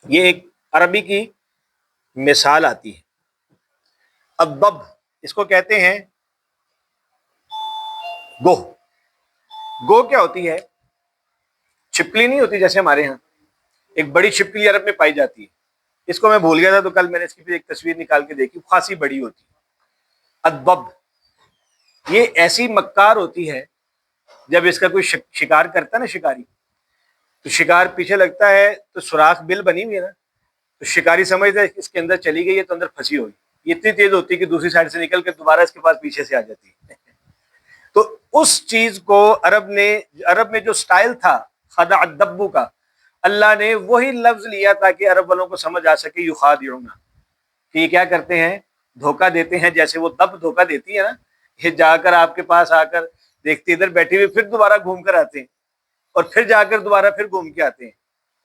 یہ ایک عربی کی مثال آتی ہے. الدب اس کو کہتے ہیں گوہ. گوہ کیا ہوتی ہے؟ چھپکلی نہیں ہوتی جیسے ہمارے ہاں ایک بڑی چھپکلی عرب میں پائی جاتی ہے. اس کو میں بھول گیا تھا تو کل میں نے اس کی پھر ایک تصویر نکال کے دیکھی، خاصی بڑی ہوتی ہے. الدب یہ ایسی مکار ہوتی ہے، جب اس کا کوئی شکار کرتا ہے نا شکاری، تو شکار پیچھے لگتا ہے تو سوراخ بل بنی ہوئی ہے نا، تو شکاری سمجھتا ہے اس کے اندر چلی گئی ہے تو اندر پھنسی ہوگی. یہ اتنی تیز ہوتی ہے کہ دوسری سائڈ سے نکل کے دوبارہ اس کے پاس پیچھے سے آ جاتی ہے. تو اس چیز کو عرب میں جو سٹائل تھا خدع الدب کا، اللہ نے وہی لفظ لیا تاکہ عرب والوں کو سمجھ آ سکے یخادعون، کہ یہ کیا کرتے ہیں؟ دھوکہ دیتے ہیں. جیسے وہ دب دھوکہ دیتی ہے نا، یہ جا کر آپ کے پاس آ کر دیکھتے ادھر بیٹھے ہوئے پھر دوبارہ گھوم کر آتے ہیں اور پھر جا کر دوبارہ پھر گھوم کے آتے ہیں.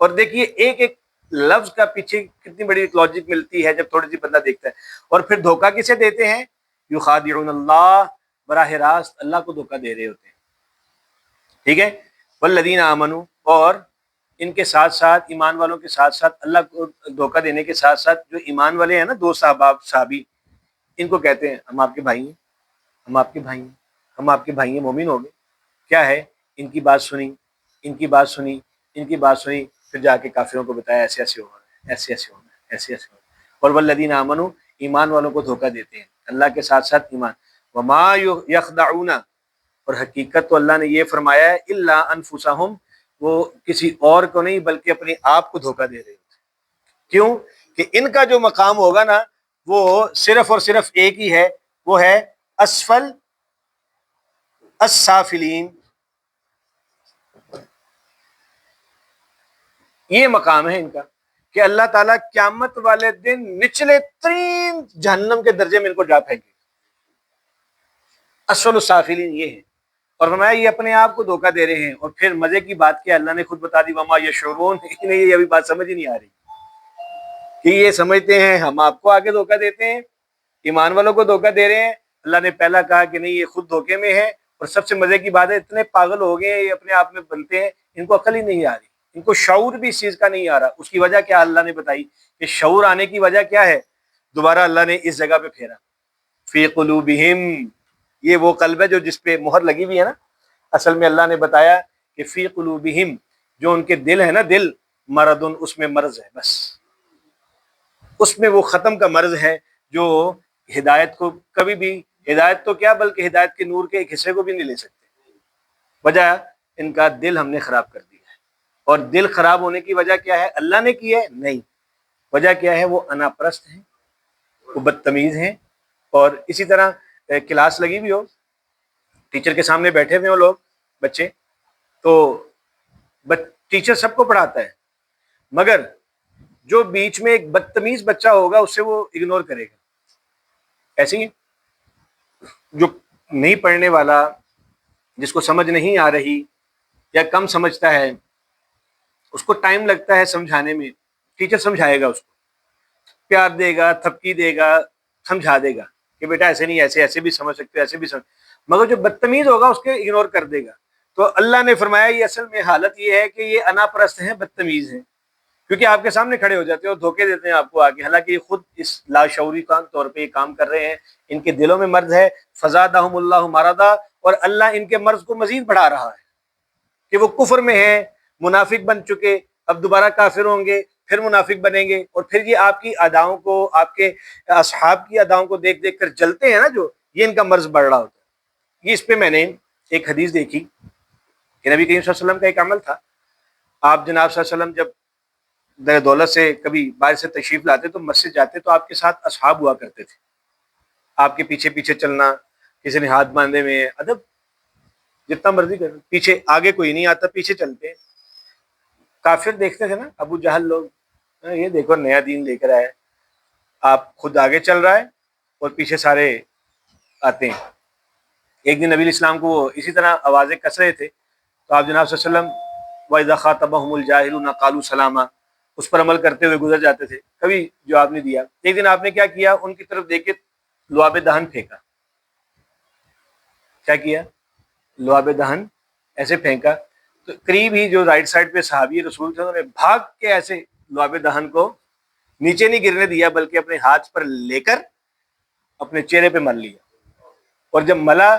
اور دیکھیے ایک ایک لفظ کا پیچھے کتنی بڑی لاجک ملتی ہے جب تھوڑی سی بندہ دیکھتا ہے. اور پھر دھوکہ کسے دیتے ہیں؟ یخادعون اللہ، براہ راست اللہ کو دھوکہ دے رہے ہوتے ہیں. ٹھیک ہے. والذین آمنوا، اور ان کے ساتھ ساتھ ایمان والوں کے ساتھ ساتھ اللہ کو دھوکہ دینے کے ساتھ ساتھ جو ایمان والے ہیں نا، دو صحابی، ان کو کہتے ہیں ہم آپ کے بھائی ہیں، ہم آپ کے بھائی ہیں، ہم آپ کے بھائی ہیں، مومن ہو گئے. کیا ہے؟ ان کی بات سنی، ان کی بات سنی، ان کی بات سنی، پھر جا کے کافروں کو بتایا ایسے ایسے ہوگا، ایسے ایسے ہوگا، ایسے ایسے ہوگا. اور والذین آمنوا، ایمان والوں کو دھوکہ دیتے ہیں اللہ کے ساتھ ساتھ ایمان. وما یخدعون، اور حقیقت تو اللہ نے یہ فرمایا ہے الا انفسہم، وہ کسی اور کو نہیں بلکہ اپنے آپ کو دھوکہ دے رہے ہوتے. کیوں؟ کہ ان کا جو مقام ہوگا نا وہ صرف اور صرف ایک ہی ہے، وہ ہے اسفل السافلین. یہ مقام ہے ان کا کہ اللہ تعالیٰ قیامت والے دن نچلے ترین جہنم کے درجے میں ان کو جا پھینکے. اسفل السافلین یہ ہے. اور فرمایا یہ اپنے آپ کو دھوکہ دے رہے ہیں. اور پھر مزے کی بات کیا اللہ نے خود بتا دی، وما یشعرون، انہیں یہ ابھی بات سمجھ ہی نہیں آ رہی کہ یہ سمجھتے ہیں ہم آپ کو آگے دھوکہ دیتے ہیں، ایمان والوں کو دھوکہ دے رہے ہیں. اللہ نے پہلا کہا کہ نہیں یہ خود دھوکے میں ہے. اور سب سے مزے کی بات ہے اتنے پاگل ہو گئے ہیں یہ اپنے آپ میں بنتے ہیں، ان کو عقل ہی نہیں آ رہی، ان کو شعور بھی اس چیز کا نہیں آ رہا. اس کی وجہ کیا اللہ نے بتائی کہ شعور آنے کی وجہ کیا ہے؟ دوبارہ اللہ نے اس جگہ پہ پھیرا، فی قلوبہم، یہ وہ قلب ہے جو جس پہ مہر لگی ہوئی ہے نا. اصل میں اللہ نے بتایا کہ فی قلوبہم، جو ان کے دل ہے نا، دل مرض، اس میں مرض ہے، بس اس میں وہ ختم کا مرض ہے جو ہدایت کو کبھی بھی، ہدایت تو کیا بلکہ ہدایت کے نور کے ایک حصے کو بھی نہیں لے سکتے. وجہ ان کا دل ہم نے خراب کر دیا ہے. اور دل خراب ہونے کی وجہ کیا ہے؟ اللہ نے کی ہے؟ نہیں. وجہ کیا ہے؟ وہ انا پرست ہیں، وہ بدتمیز ہیں. اور اسی طرح کلاس لگی ہوئی ہو، ٹیچر کے سامنے بیٹھے ہوئے ہو لوگ، بچے، تو ٹیچر سب کو پڑھاتا ہے، مگر جو بیچ میں ایک بدتمیز بچہ ہوگا اسے وہ اگنور کرے گا. ایسے ہی جو نہیں پڑھنے والا، جس کو سمجھ نہیں آ رہی یا کم سمجھتا ہے، اس کو ٹائم لگتا ہے سمجھانے میں، ٹیچر سمجھائے گا، اس کو پیار دے گا، تھپکی دے گا، سمجھا دے گا کہ بیٹا ایسے نہیں، ایسے ایسے بھی سمجھ سکتے، ایسے بھی سمجھ. مگر جو بدتمیز ہوگا اس کے اگنور کر دے گا. تو اللہ نے فرمایا یہ اصل میں حالت یہ ہے کہ یہ انا پرست ہیں، بدتمیز ہیں، کیونکہ آپ کے سامنے کھڑے ہو جاتے ہیں اور دھوکے دیتے ہیں آپ کو آگے، حالانکہ یہ خود اس لاشعوری کا طور پہ یہ کام کر رہے ہیں. ان کے دلوں میں مرض ہے، فزادہم اللہ مرضا، اور اللہ ان کے مرض کو مزید بڑھا رہا ہے کہ وہ کفر میں ہیں، منافق بن چکے، اب دوبارہ کافر ہوں گے، پھر منافق بنیں گے. اور پھر یہ آپ کی اداؤں کو، آپ کے اصحاب کی اداؤں کو دیکھ دیکھ کر جلتے ہیں نا، جو یہ ان کا مرض بڑھ رہا ہوتا ہے. یہ اس پہ میں نے ایک حدیث دیکھی کہ نبی کریم صلی اللہ علیہ وسلم کا ایک عمل تھا. آپ جناب صلی اللہ علیہ وسلم جب در دولت سے کبھی باہر سے تشریف لاتے تو مسجد جاتے تو آپ کے ساتھ اصحاب ہوا کرتے تھے، آپ کے پیچھے پیچھے چلنا، کسی نے ہاتھ باندھے ہوئے ہیں، ادب جتنا مرضی کر، پیچھے، آگے کوئی نہیں آتا، پیچھے چلتے ہیں. کافر دیکھتے تھے نا، ابو جہل لوگ، یہ دیکھو نیا دین لے کر آئے، آپ خود آگے چل رہا ہے اور پیچھے سارے آتے ہیں. ایک دن نبی الاسلام کو وہ اسی طرح آوازیں کس رہے تھے تو آپ جناب صلی اللہ علیہ وسلم وَإِذَا خَاطَبَهُمُ الْجَاهِلُونَ قَالُوا سَلَامًا، اس پر عمل کرتے ہوئے گزر جاتے تھے، کبھی جواب نہیں دیا. ایک دن آپ نے کیا کیا؟ ان کی طرف دیکھ کے لعاب دہن پھینکا. کیا کیا؟ لعاب دہن ایسے پھینکا تو قریب ہی جو رائٹ سائڈ پہ صحابی رسول تھے، انہوں نے بھاگ کے ایسے لعاب دہن کو نیچے نہیں گرنے دیا، بلکہ اپنے ہاتھ پر لے کر اپنے چہرے پہ مل لیا، اور جب ملا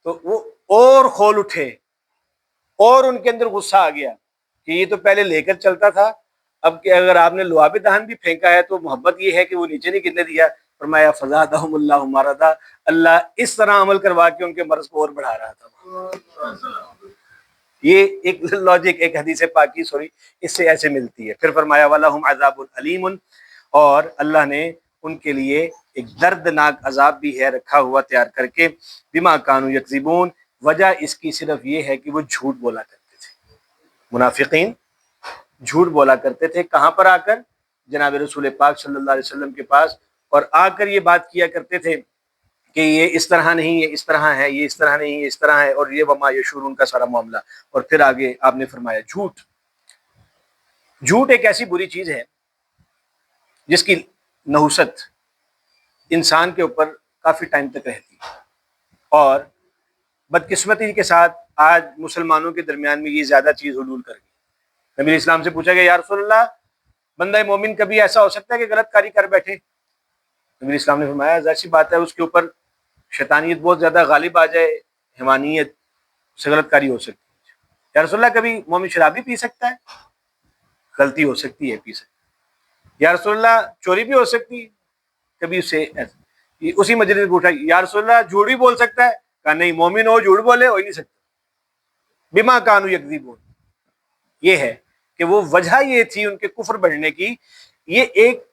تو وہ اور کھول اٹھے، اور ان کے اندر غصہ آ گیا کہ یہ تو پہلے لے کر چلتا تھا، اب کہ اگر آپ نے لعاب دہن بھی پھینکا ہے تو محبت یہ ہے کہ وہ نیچے نہیں گرنے دیا۔ فرمایا فزادہم اللہ مرضا، اللہ اس طرح عمل کروا کے ان کے مرض کو اور بڑھا رہا تھا۔ یہ ایک لاجک ایک حدیث پاکی اس سے ایسے ملتی ہے۔ پھر فرمایا وَلَهُمْ عَذَابٌ عَلِيمٌ، اور اللہ نے ان کے لیے ایک دردناک عذاب بھی ہے رکھا ہوا تیار کر کے، بما كانوا یکذبون، وجہ اس کی صرف یہ ہے کہ وہ جھوٹ بولا کرتے تھے۔ منافقین جھوٹ بولا کرتے تھے، کہاں پر آ کر؟ جناب رسول پاک صلی اللہ علیہ وسلم کے پاس، اور آ کر یہ بات کیا کرتے تھے کہ یہ اس طرح نہیں، یہ اس طرح ہے، یہ اس طرح نہیں، یہ اس طرح ہے، اور یہ وما یشورون کا سارا معاملہ۔ اور پھر آگے آپ نے فرمایا جھوٹ ایک ایسی بری چیز ہے جس کی نحوست انسان کے اوپر کافی ٹائم تک رہتی ہے، اور بدقسمتی کے ساتھ آج مسلمانوں کے درمیان میں یہ زیادہ چیز حلول کر گئی۔ نبی اسلام سے پوچھا گیا یا رسول اللہ، بندہ مومن کبھی ایسا ہو سکتا ہے کہ غلط کاری کر بیٹھے؟ نبی اسلام نے فرمایا ظاہر سی بات ہے اس کے اوپر شیطانیت بہت زیادہ غالب آ جائے، حیوانیت سے غلط کاری ہو سکتی ہے۔ یا رسول اللہ کبھی مومن شراب بھی پی سکتا ہے؟ غلطی ہو سکتی ہے، پی سکتا ہے۔ یا رسول اللہ چوری بھی ہو سکتی ہے؟ کبھی اسے اسی مجلس میں پوچھا یا رسول اللہ جھوٹ بھی بول سکتا ہے؟ کہا نہیں، مومن ہو جھوٹ بولے ہو ہی نہیں سکتا۔ بما کانوا یکذبون، یہ ہے کہ وہ وجہ یہ تھی ان کے کفر بڑھنے کی۔ یہ ایک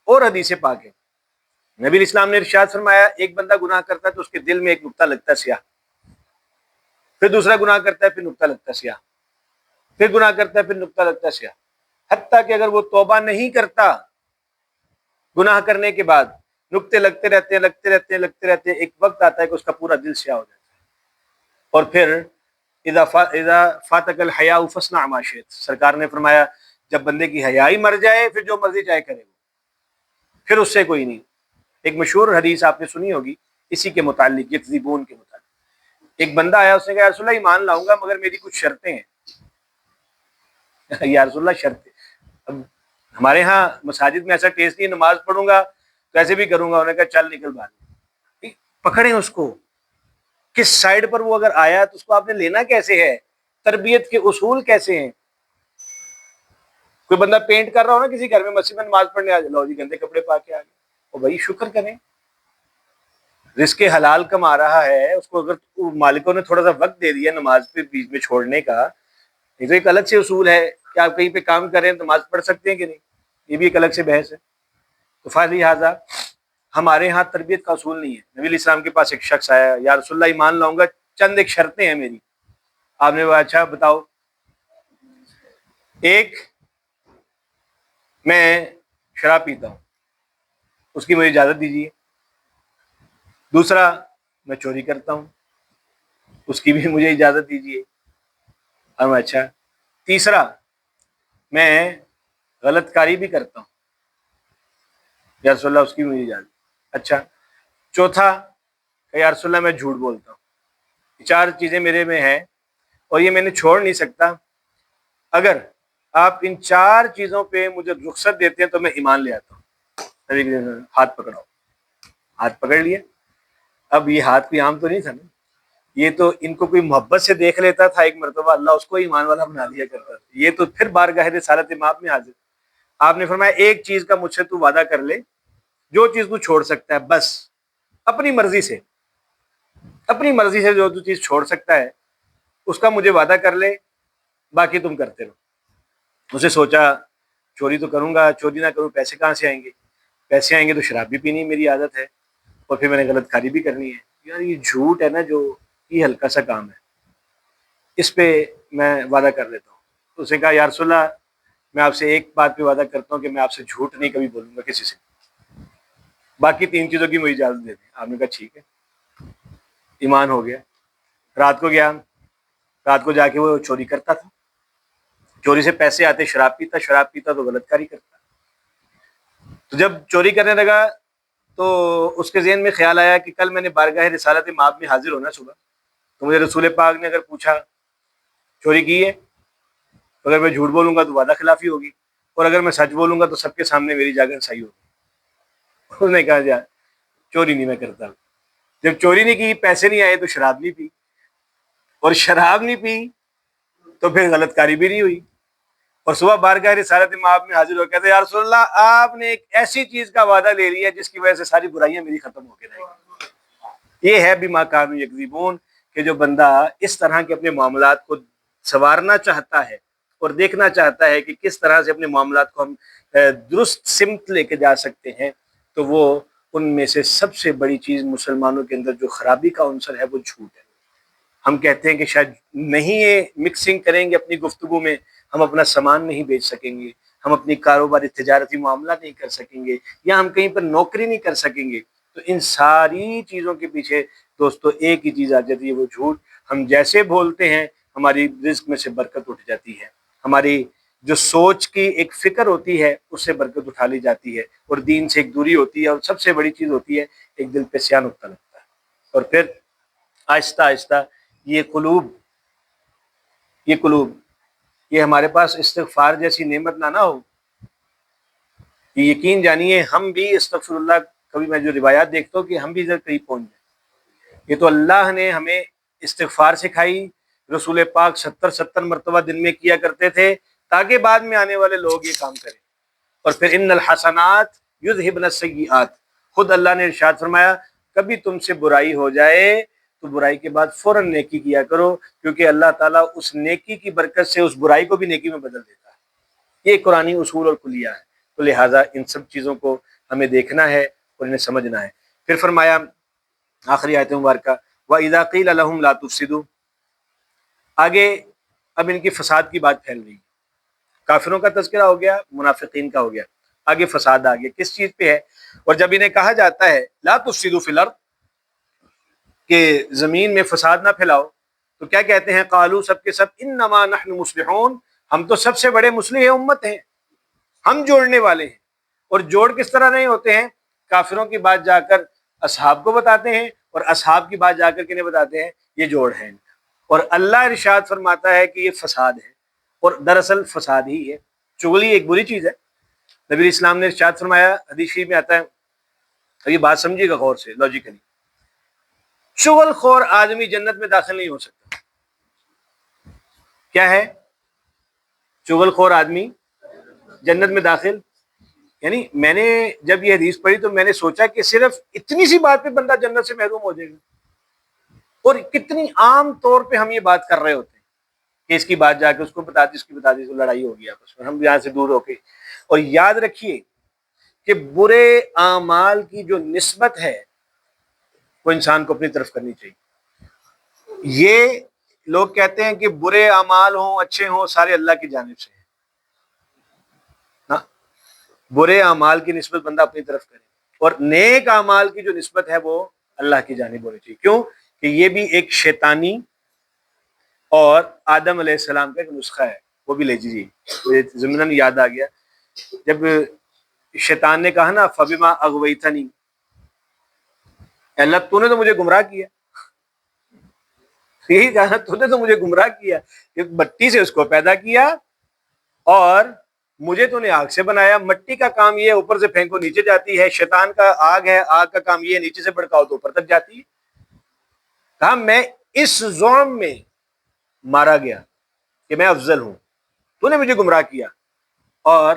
اور حدیث پاک ہے، نبی اسلام نے ارشاد فرمایا ایک بندہ گناہ کرتا ہے تو اس کے دل میں ایک نقطہ لگتا ہے سیاہ، پھر دوسرا گناہ کرتا ہے پھر نقطہ لگتا ہے سیاہ، پھر گناہ کرتا ہے پھر نقطہ لگتا ہے سیاہ، حتیٰ کہ اگر وہ توبہ نہیں کرتا گناہ کرنے کے بعد نقطے لگتے رہتے ہیں، ایک وقت آتا ہے کہ اس کا پورا دل سیاہ ہو جاتا ہے۔ اور پھر اذا فاتک الحیاء فاصنع ما شئت، سرکار نے فرمایا جب بندے کی حیائی مر جائے پھر جو مرضی چاہے کرے، پھر اس سے کوئی نہیں۔ ایک مشہور حدیث آپ نے سنی ہوگی اسی کے متعلق، یکذبون کے متعلق۔ ایک بندہ آیا، اس نے کہا یا رسول اللہ ایمان لاؤں گا مگر میری کچھ شرطیں ہیں۔ یا رسول اللہ شرطیں؟ اب ہمارے ہاں مساجد میں ایسا ٹیسٹ نہیں، نماز پڑھوں گا تو ایسے بھی کروں گا، انہوں نے کہا چل نکل باہر۔ پکڑیں اس کو، کس سائڈ پر وہ اگر آیا تو اس کو آپ نے لینا کیسے ہے، تربیت کے اصول کیسے ہیں۔ کوئی بندہ پینٹ کر رہا ہو نا کسی گھر میں، مسجد میں نماز پڑھنے آ جائے، لو جی گندے کپڑے پا کے آ گئے، اور بھائی شکر کریں، رزق حلال کما رہا ہے، اس کو اگر مالکوں نے تھوڑا سا وقت دے دیا نماز پہ بیچ میں چھوڑنے کا، یہ تو ایک الگ سے اصول ہے کہ آپ کہیں پہ کام کریں نماز پڑھ سکتے ہیں کہ نہیں، یہ بھی ایک الگ سے بحث ہے۔ تو لہٰذا ہمارے ہاں تربیت کا اصول نہیں ہے۔ نبی علیہ السلام کے پاس ایک شخص آیا، یا رسول اللہ ایمان لاؤں گا، چند ایک شرطیں ہیں میری۔ آپ نے کہا اچھا بتاؤ۔ ایک، میں شراب پیتا ہوں، اس کی مجھے اجازت دیجیے۔ دوسرا، میں چوری کرتا ہوں، اس کی بھی مجھے اجازت دیجیے۔ اچھا۔ تیسرا، میں غلط کاری بھی کرتا ہوں، یا رسول اللہ اس کی بھی مجھے اجازت۔ اچھا۔ چوتھا کہ یا رسول اللہ میں جھوٹ بولتا ہوں۔ یہ چار چیزیں میرے میں ہیں اور یہ میں نے چھوڑ نہیں سکتا، اگر آپ ان چار چیزوں پہ مجھے رخصت دیتے ہیں تو میں ایمان لے آتا ہوں۔ ہاتھ پکڑاؤ، ہاتھ پکڑ لیا۔ اب یہ ہاتھ کوئی عام تو نہیں تھا نا، یہ تو ان کو کوئی محبت سے دیکھ لیتا تھا ایک مرتبہ، اللہ اس کو ایمان والا بنا دیا کرتا تھا۔ یہ تو پھر بارگاہ رسالت مآب میں حاضر۔ آپ نے فرمایا ایک چیز کا مجھ سے تو وعدہ کر لے، جو چیز تو چھوڑ سکتا ہے، بس اپنی مرضی سے جو تو چیز چھوڑ سکتا ہے اس کا مجھے وعدہ کر لے، باقی تم کرتے رہو۔ اسے سوچا چوری تو کروں گا، چوری نہ کروں پیسے کہاں سے آئیں گے، پیسے آئیں گے تو شراب بھی پینی میری عادت ہے، اور پھر میں نے غلط کاری بھی کرنی ہے۔ یار یہ جھوٹ ہے نا، جو یہ ہلکا سا کام ہے، اس پہ میں وعدہ کر لیتا ہوں۔ تو اس نے کہا یا رسول اللہ میں آپ سے ایک بات پہ وعدہ کرتا ہوں کہ میں آپ سے جھوٹ نہیں کبھی بولوں گا کسی سے، باقی تین چیزوں کی مجھے اجازت دے دیں۔ آپ نے کہا ٹھیک ہے، ایمان ہو گیا۔ رات کو گیا، رات کو جا کے وہ چوری کرتا تھا، چوری سے پیسے آتے، شراب پیتا تو غلط کاری کرتا۔ تو جب چوری کرنے لگا تو اس کے ذہن میں خیال آیا کہ کل میں نے بارگاہ رسالت مآب میں حاضر ہونا صبح، تو مجھے رسول پاک نے اگر پوچھا چوری کی ہے اگر میں جھوٹ بولوں گا تو وعدہ خلافی ہوگی، اور اگر میں سچ بولوں گا تو سب کے سامنے میری جاگر صحیح ہوگی۔ انہوں نے کہا جا چوری نہیں میں کرتا، جب چوری نہیں کی، پیسے نہیں آئے، تو شراب نہیں پی، اور شراب نہیں پی تو پھر غلط کاری بھی نہیں ہوئی، اور صبح بارگاہ رسالت مآب میں حاضر ہو کہتے ہیں یا رسول اللہ آپ نے ایک ایسی چیز کا وعدہ لے لیا جس کی وجہ سے ساری برائیاں میری ختم ہو کے رہیں گی۔ یہ ہے بما کانوا یکذبون، کہ جو بندہ اس طرح کے اپنے معاملات کو سنوارنا چاہتا ہے اور دیکھنا چاہتا ہے کہ کس طرح سے اپنے معاملات کو ہم درست سمت لے کے جا سکتے ہیں، تو وہ ان میں سے سب سے بڑی چیز مسلمانوں کے اندر جو خرابی کا عنصر ہے وہ جھوٹ ہے۔ ہم کہتے ہیں کہ شاید نہیں یہ مکسنگ کریں گے اپنی گفتگو میں، ہم اپنا سامان نہیں بیچ سکیں گے، ہم اپنی کاروباری تجارتی معاملہ نہیں کر سکیں گے، یا ہم کہیں پر نوکری نہیں کر سکیں گے۔ تو ان ساری چیزوں کے پیچھے دوستو ایک ہی چیز آ جاتی ہے، وہ جھوٹ۔ ہم جیسے بولتے ہیں ہماری رزق میں سے برکت اٹھ جاتی ہے، ہماری جو سوچ کی ایک فکر ہوتی ہے اس سے برکت اٹھا لی جاتی ہے، اور دین سے ایک دوری ہوتی ہے، اور سب سے بڑی چیز ہوتی ہے ایک دل پہ سیاہ نقطہ لگتا ہے، اور پھر آہستہ آہستہ یہ قلوب یہ ہمارے پاس استغفار جیسی نعمت نہ ہو، یہ یقین جانیے ہم بھی استغفر اللہ، کبھی میں جو روایات دیکھتا ہوں کہ ہم بھی ادھر قریب پہنچ جائیں۔ یہ تو اللہ نے ہمیں استغفار سکھائی، رسول پاک 70 مرتبہ دن میں کیا کرتے تھے، تاکہ بعد میں آنے والے لوگ یہ کام کریں۔ اور پھر ان الحسنات یذہبن السیئات، خود اللہ نے ارشاد فرمایا کبھی تم سے برائی ہو جائے تو برائی کے بعد فوراً نیکی کیا کرو، کیونکہ اللہ تعالیٰ اس نیکی کی برکت سے اس برائی کو بھی نیکی میں بدل دیتا ہے۔ یہ قرآنی اصول اور کلیہ ہے، تو لہٰذا ان سب چیزوں کو ہمیں دیکھنا ہے اور انہیں سمجھنا ہے۔ پھر فرمایا آخری آیت مبارکہ وَإِذَا قِيلَ لَهُمْ لَا تُفْسِدُوا، آگے اب ان کی فساد کی بات پھیل رہی ہے۔ کافروں کا تذکرہ ہو گیا، منافقین کا ہو گیا، آگے فساد آ گیا۔ کس چیز پہ ہے؟ اور جب انہیں کہا جاتا ہے لا تفسدوا فی الارض، کہ زمین میں فساد نہ پھیلاؤ، تو کیا کہتے ہیں؟ قالوا، سب کے سب، انما نحن مصلحون، ہم تو سب سے بڑے مصلح امت ہیں، ہم جوڑنے والے ہیں۔ اور جوڑ کس طرح نہیں ہوتے ہیں؟ کافروں کی بات جا کر اصحاب کو بتاتے ہیں، اور اصحاب کی بات جا کر کنہیں بتاتے ہیں؟ یہ جوڑ ہیں۔ اور اللہ ارشاد فرماتا ہے کہ یہ فساد ہے، اور دراصل فساد ہی ہے۔ چغلی ایک بری چیز ہے۔ نبی اسلام نے ارشاد فرمایا، حدیث شریف میں آتا ہے، اور یہ بات سمجھیے گا غور سے، لاجیکلی، چغل خور آدمی جنت میں داخل نہیں ہو سکتا۔ کیا ہے؟ چغل خور آدمی جنت میں داخل، یعنی میں نے جب یہ حدیث پڑھی تو میں نے سوچا کہ صرف اتنی سی بات پہ بندہ جنت سے محروم ہو جائے گا، اور کتنی عام طور پہ ہم یہ بات کر رہے ہوتے ہیں کہ اس کی بات جا کے اس کو بتا دی، اس کی بتا دی، تو لڑائی ہوگی آپس میں، ہم یہاں سے دور ہو کے۔ اور یاد رکھیے کہ برے اعمال کی جو نسبت ہے وہ انسان کو اپنی طرف کرنی چاہیے۔ یہ لوگ کہتے ہیں کہ برے اعمال ہوں اچھے ہوں سارے اللہ کی جانب سے ہیں، برے اعمال کی نسبت بندہ اپنی طرف کرے، اور نیک اعمال کی جو نسبت ہے وہ اللہ کی جانب ہونی چاہیے۔ کیوں؟ کہ یہ بھی ایک شیطانی اور آدم علیہ السلام کا ایک نسخہ ہے، وہ بھی لے لیجیے۔ مجھے ضمناً یاد آ گیا، جب شیطان نے کہا نا فبما اغویتنی، اللہ تو نے تو مجھے گمراہ کیا، یہی کہا تو نے تو مجھے گمراہ کیا، مٹی سے اس کو پیدا کیا اور مجھے تو نے آگ سے بنایا۔ مٹی کا کام یہ ہے اوپر سے پھینکو نیچے جاتی ہے، شیطان کا آگ ہے، آگ کا کام یہ ہے نیچے سے بھڑکاؤ تو اوپر تک جاتی ہے۔ کہا میں اس ظلم میں مارا گیا کہ میں افضل ہوں، تو نے مجھے گمراہ کیا۔ اور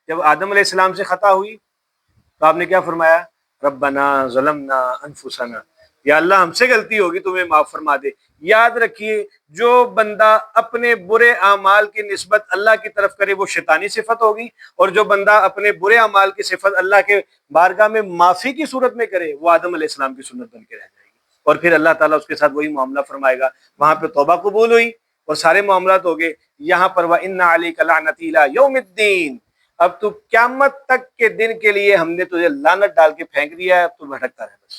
جب آدم علیہ السلام سے خطا ہوئی تو آپ نے کیا فرمایا؟ ربنا ظلمنا انفسنا، یا اللہ ہم سے غلطی ہوگی تمہیں معاف فرما دے۔ یاد رکھیے جو بندہ اپنے برے اعمال کی نسبت اللہ کی طرف کرے وہ شیطانی صفت ہوگی، اور جو بندہ اپنے برے اعمال کی صفت اللہ کے بارگاہ میں معافی کی صورت میں کرے وہ آدم علیہ السلام کی سنت بن کے رہ جائے گی، اور پھر اللہ تعالیٰ اس کے ساتھ وہی معاملہ فرمائے گا۔ وہاں پہ توبہ قبول ہوئی اور سارے معاملات ہو گئے، یہاں پر وَإِنَّ عَلَيْكَ لَعْنَتِي إِلَىٰ يَوْمِ الدِّينِ، اب تو قیامت تک کے دن کے لیے ہم نے تجھے لعنت ڈال کے پھینک دیا ہے، اب تو بھٹکتا رہے بس،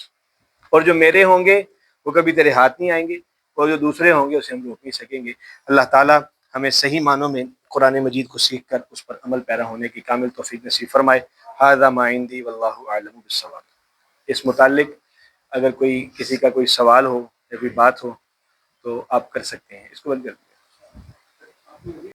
اور جو میرے ہوں گے وہ کبھی تیرے ہاتھ نہیں آئیں گے، اور جو دوسرے ہوں گے اسے ہم روک نہیں سکیں گے۔ اللہ تعالیٰ ہمیں صحیح معنوں میں قرآن مجید کو سیکھ کر اس پر عمل پیرا ہونے کی کامل توفیق نصیب فرمائے۔ ھذا ما عندی واللہ اعلم بالصواب۔ اس متعلق اگر کوئی کسی کا کوئی سوال ہو یا کوئی بات ہو تو آپ کر سکتے ہیں۔ اس کو بند کر دیں۔